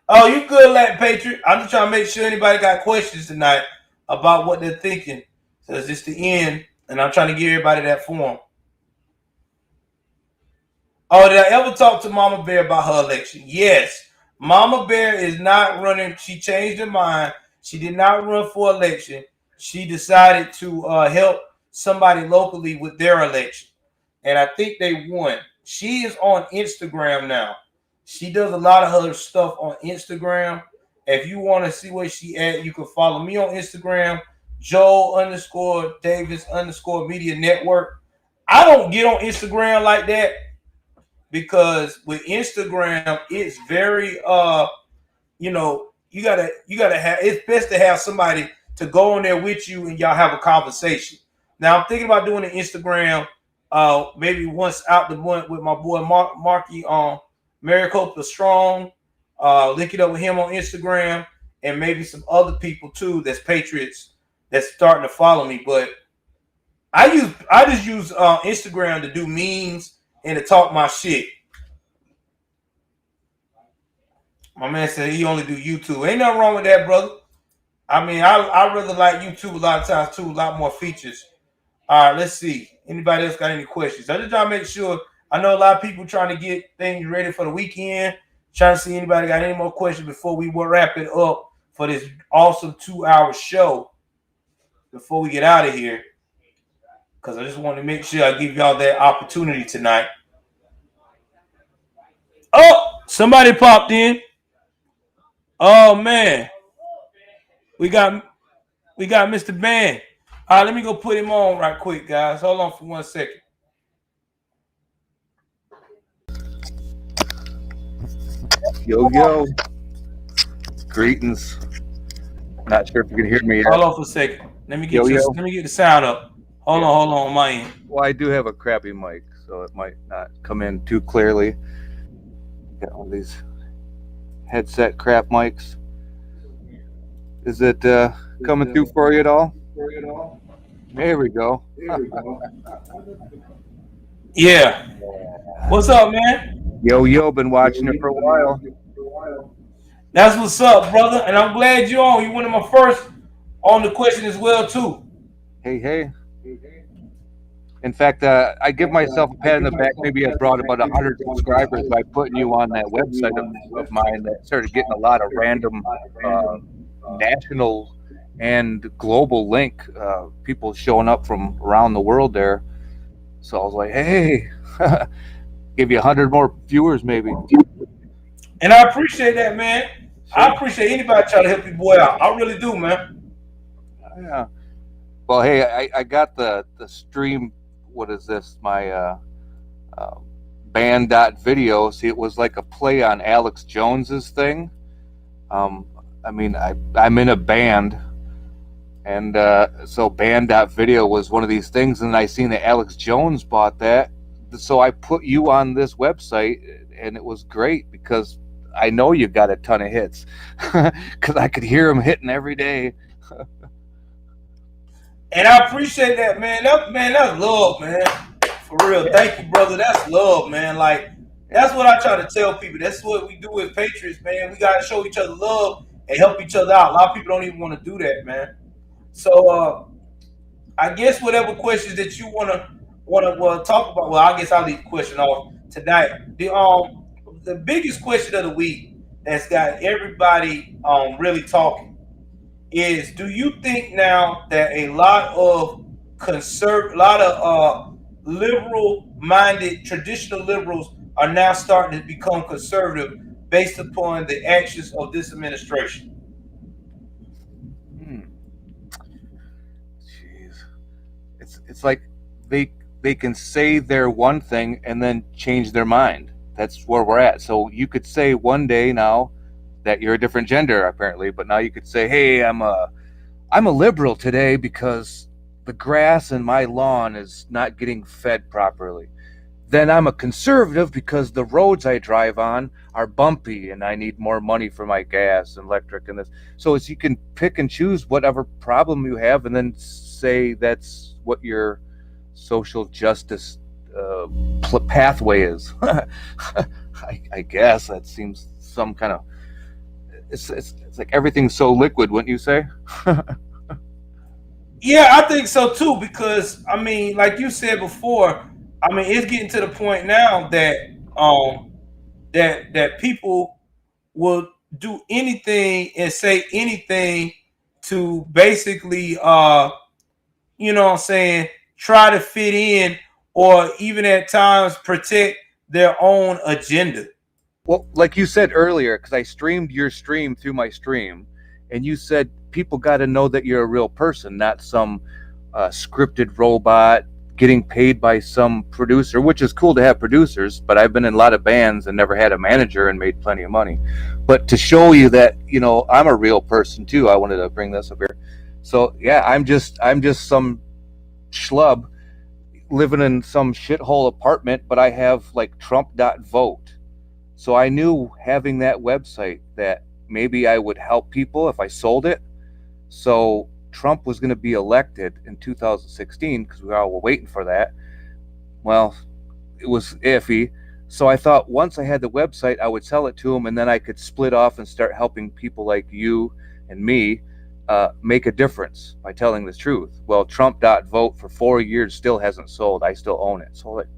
Oh, you good, Latin Patriot? I'm just trying to make sure anybody got questions tonight about what they're thinking. So it's just the end, and I'm trying to give everybody that form. Oh, did I ever talk to Mama Bear about her election? Yes. Mama Bear is not running. She changed her mind. She did not run for election. She decided to help somebody locally with their election. And I think they won. She is on Instagram now. She does a lot of her stuff on Instagram. If you want to see where she at, you can follow me on Instagram, Joel_Davis_Media Network. I don't get on Instagram like that because with Instagram, it's very you gotta have, it's best to have somebody to go on there with you and y'all have a conversation. Now I'm thinking about doing an Instagram maybe once out the month with my boy Marky on Maricopa Strong. Link it up with him on Instagram and maybe some other people too that's patriots that's starting to follow me. But I just use Instagram to do memes and to talk my shit. My man said he only do YouTube. Ain't nothing wrong with that, brother. I mean, I really like YouTube a lot of times too. A lot more features. All right, let's see. Anybody else got any questions? I just trying to make sure. I know a lot of people trying to get things ready for the weekend. Trying to see anybody got any more questions before we wrap it up for this awesome 2-hour show. Before we get out of here, because I just want to make sure I give y'all that opportunity tonight. Oh, somebody popped in. Oh man, we got Mr. Band. All right, let me go put him on right quick, guys. Hold on for 1 second. Yo, greetings. Not sure if you can hear me. Hold on for a second. Let me get let me get the sound up. Hold on my end. Well, I do have a crappy mic, so it might not come in too clearly. Got one of these headset crap mics. Is it coming through for you at all? There we go. Yeah. What's up, man? Yo, been watching it for a while. That's what's up, brother. And I'm glad you're on. You're one of my first on the question as well, too. Hey. In fact, I give myself a pat on the back. Maybe I brought about 100 subscribers by putting you on that website of mine that started getting a lot of random national and global link people showing up from around the world there. So I was like, hey, give you 100 more viewers maybe. And I appreciate that, man. Sure. I appreciate anybody trying to help your boy out. I really do, man. Yeah. Well, hey, I got the stream. What is this? My band.video. See, it was like a play on Alex Jones's thing. I mean, I'm in a band, and so band.video was one of these things, and I seen that Alex Jones bought that, so I put you on this website, and it was great because I know you got a ton of hits because I could hear them hitting every day. And I appreciate that, man. That's love, man. For real. Yeah. Thank you, brother. That's love, man. Like, that's what I try to tell people. That's what we do with Patriots, man. We got to show each other love and help each other out. A lot of people don't even want to do that, man. So, I guess whatever questions that you want to talk about, well, I guess I'll leave the question off tonight. The biggest question of the week that's got everybody really talking is, do you think now that a lot of liberal-minded traditional liberals are now starting to become conservative based upon the actions of this administration? Jeez, it's like they can say they're one thing and then change their mind. That's where we're at. So you could say one day now that you're a different gender, apparently, but now you could say, hey, I'm a liberal today because the grass in my lawn is not getting fed properly. then I'm a conservative because the roads I drive on are bumpy and I need more money for my gas and electric and this. So it's, you can pick and choose whatever problem you have and then say that's what your social justice pathway is. I guess that seems some kind of, it's like everything's so liquid, wouldn't you say? Yeah, I think so too. Because I mean, like you said before, I mean, it's getting to the point now that that people will do anything and say anything to basically you know what I'm saying, try to fit in or even at times protect their own agenda. Well, like you said earlier, because I streamed your stream through my stream, and you said people got to know that you're a real person, not some scripted robot getting paid by some producer, which is cool to have producers, but I've been in a lot of bands and never had a manager and made plenty of money. But to show you that, you know, I'm a real person too, I wanted to bring this up here. So yeah, I'm just some schlub living in some shithole apartment, but I have like Trump.vote. So I knew having that website that maybe I would help people if I sold it. So Trump was going to be elected in 2016 because we all were waiting for that. Well, it was iffy. So I thought once I had the website, I would sell it to him and then I could split off and start helping people like you and me make a difference by telling the truth. Well, Trump.vote for 4 years still hasn't sold. I still own it. So like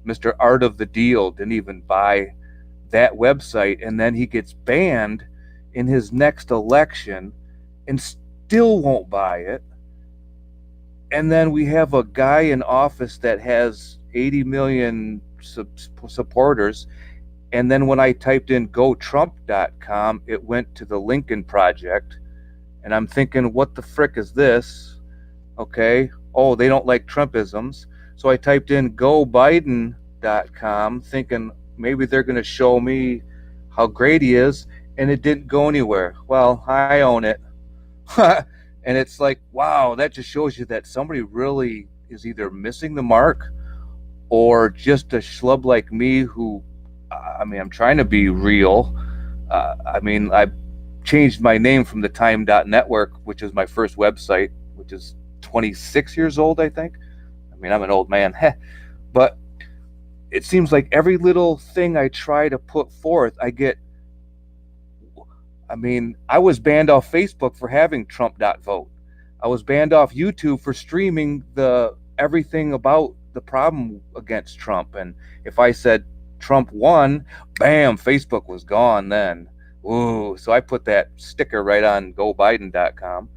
Mr. Art of the Deal didn't even buy that website, and then he gets banned in his next election and still won't buy it. And then we have a guy in office that has 80 million supporters, and then when I typed in gotrump.com, it went to the Lincoln Project, and I'm thinking, what the frick is this? Okay, oh, they don't like Trumpisms. So I typed in gobiden.com thinking maybe they're going to show me how great he is, and it didn't go anywhere. Well, I own it. And it's like, wow, that just shows you that somebody really is either missing the mark or just a schlub like me who, I mean, I'm trying to be real. I mean, I changed my name from the time.network, which is my first website, which is 26 years old, I think. I mean, I'm an old man. But it seems like every little thing I try to put forth, I get. I mean, I was banned off Facebook for having Trump.vote. I was banned off YouTube for streaming the everything about the problem against Trump. And if I said Trump won, bam, Facebook was gone then. Ooh, so I put that sticker right on gobiden.com.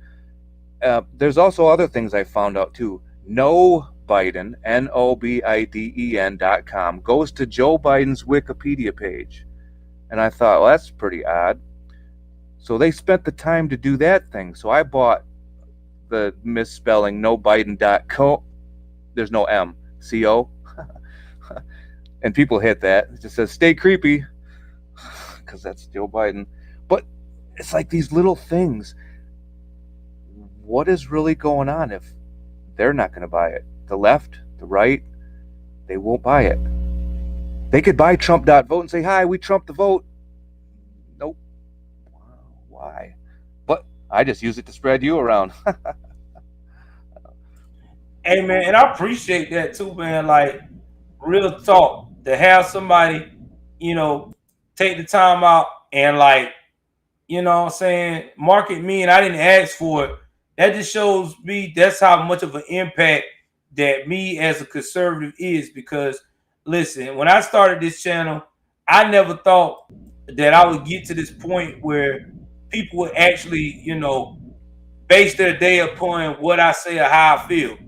There's also other things I found out too. No Biden, NOBIDEN.com, goes to Joe Biden's Wikipedia page. And I thought, well, that's pretty odd. So they spent the time to do that thing. So I bought the misspelling nobiden.co. There's no M, C-O. And people hit that. It just says, stay creepy, because that's Joe Biden. But it's like these little things. What is really going on if they're not going to buy it? The left, the right, they won't buy it. They could buy Trump.vote and say, hi, we Trump the vote. Nope. Why? But I just use it to spread you around. Hey man, and I appreciate that too, man. Like real talk, to have somebody, you know, take the time out and like, you know what I'm saying, market me and I didn't ask for it. That just shows me that's how much of an impact that me as a conservative is. Because listen, when I started this channel, I never thought that I would get to this point where people would actually, you know, base their day upon what I say or how I feel.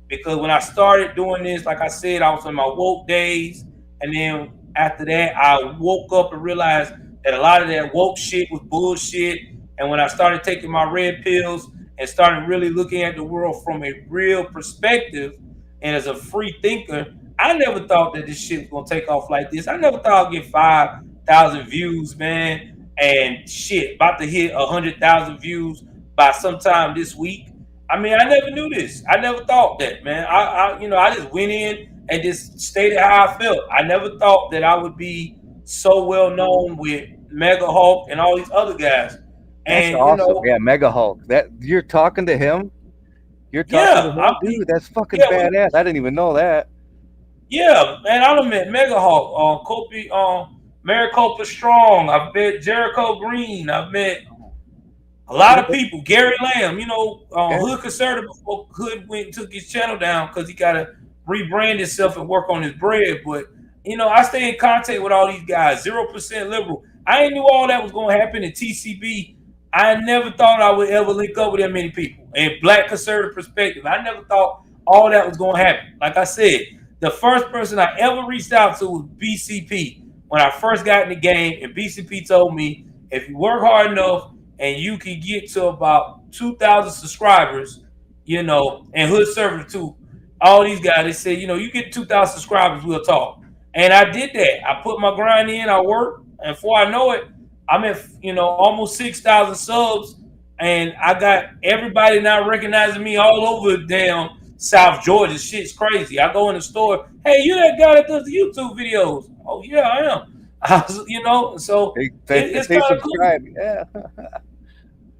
Because when I started doing this, like I said, I was in my woke days. And then after that, I woke up and realized that a lot of that woke shit was bullshit. And when I started taking my red pills and started really looking at the world from a real perspective and as a free thinker, I never thought that this shit was going to take off like this. I never thought I'd get 5,000 views, man. And shit, about to hit 100,000 views by sometime this week. I mean, I never knew this. I never thought that, man. I just went in and just stated how I felt. I never thought that I would be so well known with Mega Hulk and all these other guys. That's And awesome. Yeah, Mega Hulk. That you're talking to him? You're talking to yeah, him, dude. That's fucking yeah, badass. I didn't even know that. yeah, man. I done met Mega Hulk, Kobe, Maricopa Strong. I've met Jericho Green. I've met a lot of people. Gary Lamb, Yeah. Hood Conservative before Hood went and took his channel down because he got to rebrand himself and work on his bread. But, I stay in contact with all these guys. 0% liberal. I ain't knew all that was going to happen in TCB. I never thought I would ever link up with that many people. And Black Conservative Perspective, I never thought all that was going to happen. Like I said, the first person I ever reached out to was BCP when I first got in the game. And BCP told me, if you work hard enough, and you can get to about 2,000 subscribers, and Hood Server too. All these guys, they say, you get 2,000 subscribers, we'll talk. And I did that. I put my grind in, I worked, and before I know it, I'm at, almost 6,000 subs, and I got everybody now recognizing me all over damn South Georgia. Shit's crazy. I go in the store, hey, you that guy that does the YouTube videos? Oh yeah, I am. So it's They kind of cool. subscribe. Yeah.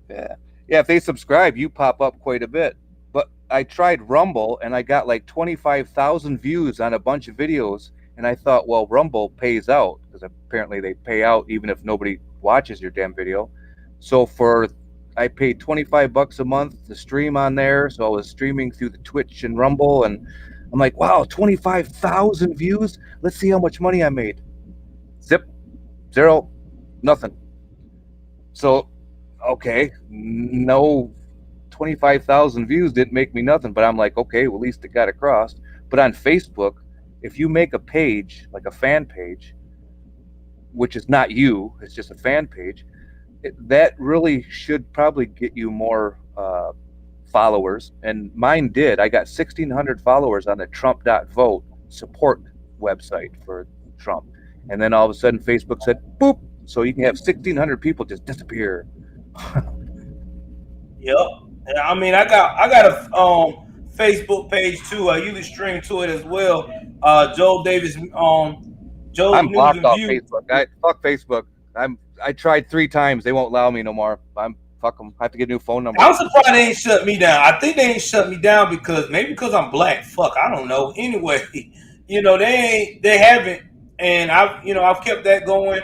Yeah. If they subscribe, you pop up quite a bit. But I tried Rumble and I got like 25,000 views on a bunch of videos. And I thought, well, Rumble pays out because apparently they pay out even if nobody watches your damn video. So I paid $25 a month to stream on there. So I was streaming through the Twitch and Rumble, and I'm like, wow, 25,000 views. Let's see how much money I made. Zip, zero, nothing. So, okay, no, 25,000 views didn't make me nothing, but I'm like, okay, well, at least it got across. But on Facebook, if you make a page, like a fan page, which is not you, it's just a fan page, that really should probably get you more followers. And mine did. I got 1,600 followers on the Trump.vote support website for Trump. And then all of a sudden, Facebook said, boop, so you can have 1,600 people just disappear. Yep. I mean, I got a Facebook page too. I usually stream to it as well. Joel Davis, Joel's I'm News blocked and off Views. Facebook. Fuck Facebook. I tried 3 times. They won't allow me no more. Fuck them. I have to get a new phone number. I'm surprised they ain't shut me down. I think they ain't shut me down because I'm black. Fuck, I don't know. Anyway, they haven't, and I've kept that going.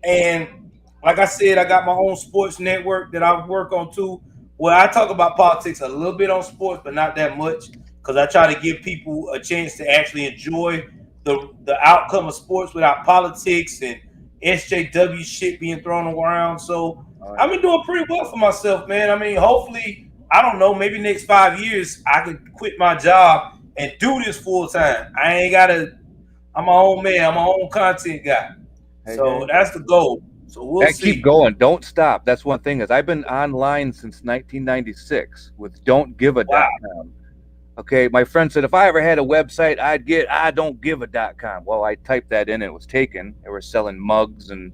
And like I said, I got my own sports network that I work on too. Where I talk about politics a little bit on sports, but not that much, because I try to give people a chance to actually enjoy the outcome of sports without politics and SJW shit being thrown around. So I've been doing pretty well for myself, man. I mean, hopefully, I don't know, maybe next 5 years I could quit my job and do this full time. I'm my own man. I'm my own content guy. So that's the goal. So we'll see. Keep going. Don't stop. That's one thing is I've been online since 1996 with don'tgive.com. Wow. Okay, my friend said if I ever had a website, I'd get idon'tgive.com. Well, I typed that in and it was taken. They were selling mugs and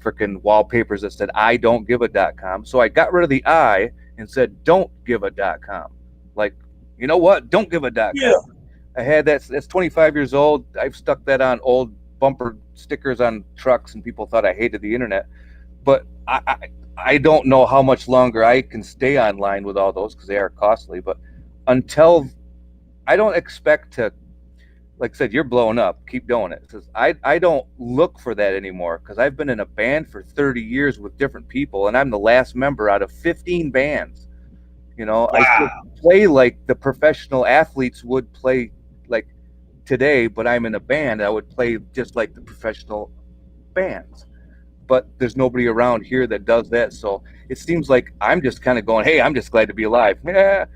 freaking wallpapers that said idon'tgive.com. So I got rid of the I and said don'tgive.com. Like, you know what? Don'tgive.com. Yeah. I had that's 25 years old. I've stuck that on old bumper stickers on trucks and people thought I hated the internet. But I don't know how much longer I can stay online with all those because they are costly. But until I don't expect to, like I said, you're blowing up. Keep doing it. Because I don't look for that anymore because I've been in a band for 30 years with different people, and I'm the last member out of 15 bands. Wow. I still play like the professional athletes would play like today, but I'm in a band. I would play just like the professional bands. But there's nobody around here that does that. So it seems like I'm just kind of going, hey, I'm just glad to be alive. Yeah.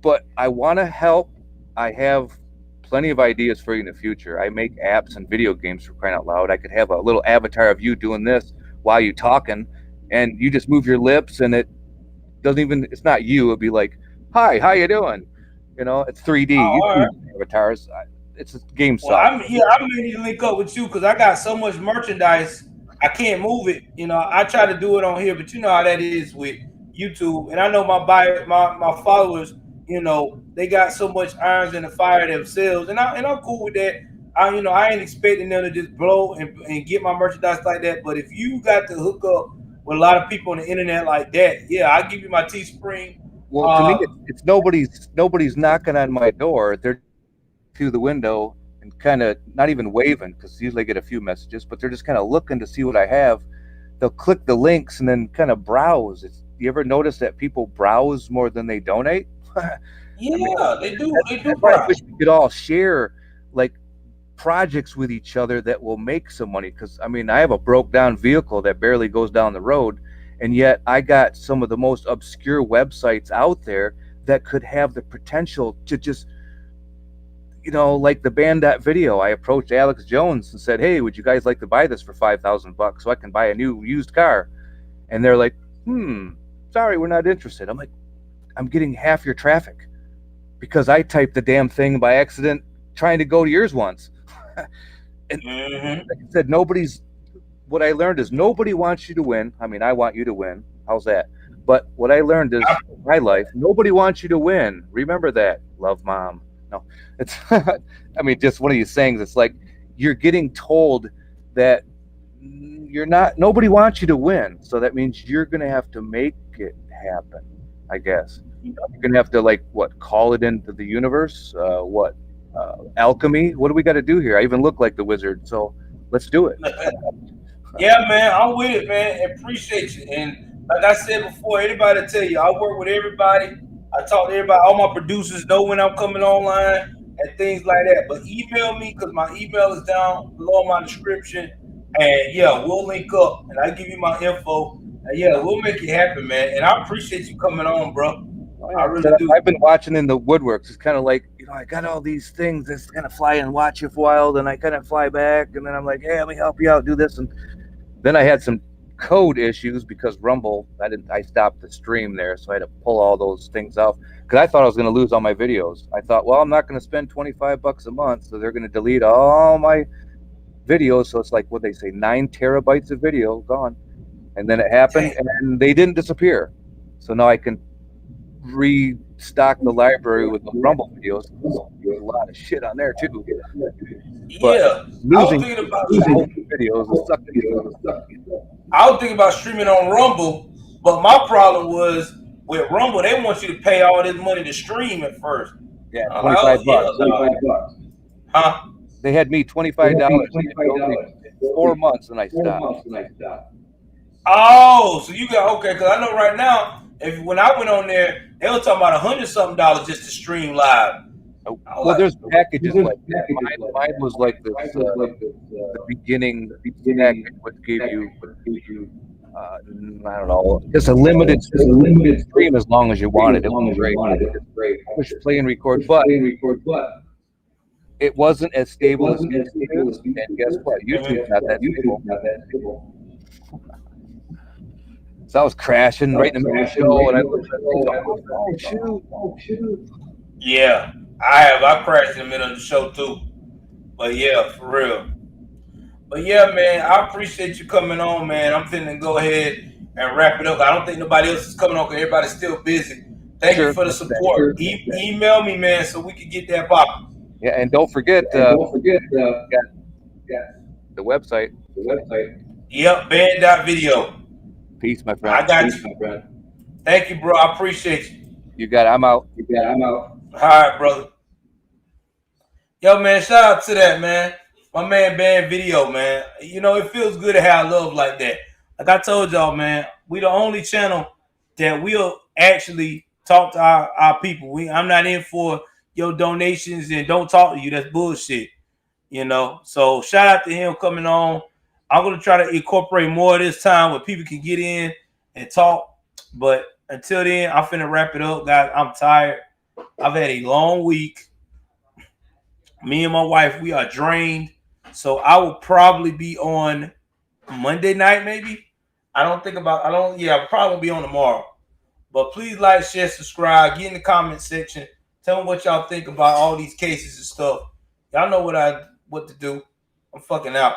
But I want to help. I have plenty of ideas for you in the future. I make apps and video games, for crying out loud. I could have a little avatar of you doing this while you're talking, and you just move your lips, and it doesn't even, it's not you. It'd be like, hi, how you doing? It's 3D. You avatars. It's a game software. I'm ready to link up with you because I got so much merchandise. I can't move it. I try to do it on here, but you know how that is with YouTube. And I know my followers, you know, they got so much irons in the fire themselves, and I'm cool with that. I ain't expecting them to just blow and get my merchandise like that. But if you got to hook up with a lot of people on the internet like that, yeah, I'll give you my Teespring. Well, to me, it's nobody's knocking on my door. They're through the window and kind of not even waving, because usually I get a few messages, but they're just kind of looking to see what I have. They'll click the links and then kind of browse. You ever notice that people browse more than they donate? Yeah, they do. They do. I wish we could all share like projects with each other that will make some money. Because I mean, I have a broke down vehicle that barely goes down the road, and yet I got some of the most obscure websites out there that could have the potential to just, like the band.video. I approached Alex Jones and said, "Hey, would you guys like to buy this for $5,000 so I can buy a new used car?" And they're like, sorry, we're not interested. I'm like, I'm getting half your traffic because I typed the damn thing by accident trying to go to yours once. And like I said, what I learned is nobody wants you to win. I mean, I want you to win. How's that? But what I learned is in my life, nobody wants you to win. Remember that. Love, Mom. No, it's, I mean, just one of these sayings. It's like you're getting told that nobody wants you to win. So that means you're going to have to make it happen, I guess. You're going to have to call it into the universe? Alchemy? What do we got to do here? I even look like the wizard. So let's do it. Yeah, man, I'm with it, man. Appreciate you. And like I said before, anybody tell you, I work with everybody. I talk to everybody. All my producers know when I'm coming online and things like that. But email me, because my email is down below in my description. And yeah, we'll link up and I'll give you my info. And yeah, we'll make it happen, man. And I appreciate you coming on, bro. I really do. I've been watching in the woodworks. It's kind of like, I got all these things that's kind of fly and watch you for a while, then I kind of fly back, and then I'm like, hey, let me help you out, do this. And then I had some code issues because Rumble, I stopped the stream there, so I had to pull all those things off because I thought I was going to lose all my videos. I thought, well, I'm not going to spend $25 a month, so they're going to delete all my videos. So it's like what they say, 9 terabytes of video gone. And then it happened, and they didn't disappear. So now I can restock the library with the Rumble videos. There's a lot of shit on there too. But yeah, losing videos is sucking. I was thinking about streaming on Rumble, but my problem was with Rumble, they want you to pay all this money to stream at first. Yeah, $25. Huh? They had me $25 4 months, and I stopped. Oh, so you got okay? Because I know right now, when I went on there, they were talking about $100-something just to stream live. Well, there's packages like that. Mine was like the beginning package, which gave you I don't know, just a limited stream as long as you wanted. It was great. Push play and record, but it wasn't as stable as YouTube is. And guess what? YouTube's not that stable. So I was crashing right in the middle of the show, and I looked at oh shoot. Yeah, I crashed in the middle of the show too. But yeah, for real. But yeah, man, I appreciate you coming on, man. I'm finna go ahead and wrap it up. I don't think nobody else is coming on because everybody's still busy. Thank you for the support. Email me, man, so we can get that popping. Yeah, and don't forget the website. Yep, band.video. Peace, my friend. I got you. Thank you, bro. I appreciate you. You got it. I'm out. All right, brother. Yo, man, shout out to that, man. My man, Band Video, man. It feels good to have love like that. Like I told y'all, man, we the only channel that will actually talk to our people. I'm not in for your donations and don't talk to you. That's bullshit. So shout out to him coming on. I'm going to try to incorporate more of this time where people can get in and talk. But until then, I'm finna wrap it up, guys. I'm tired. I've had a long week. Me and my wife, we are drained. So I will probably be on Monday night, maybe. I'll probably be on tomorrow. But please like, share, subscribe. Get in the comment section. Tell me what y'all think about all these cases and stuff. Y'all know what to do. I'm fucking out.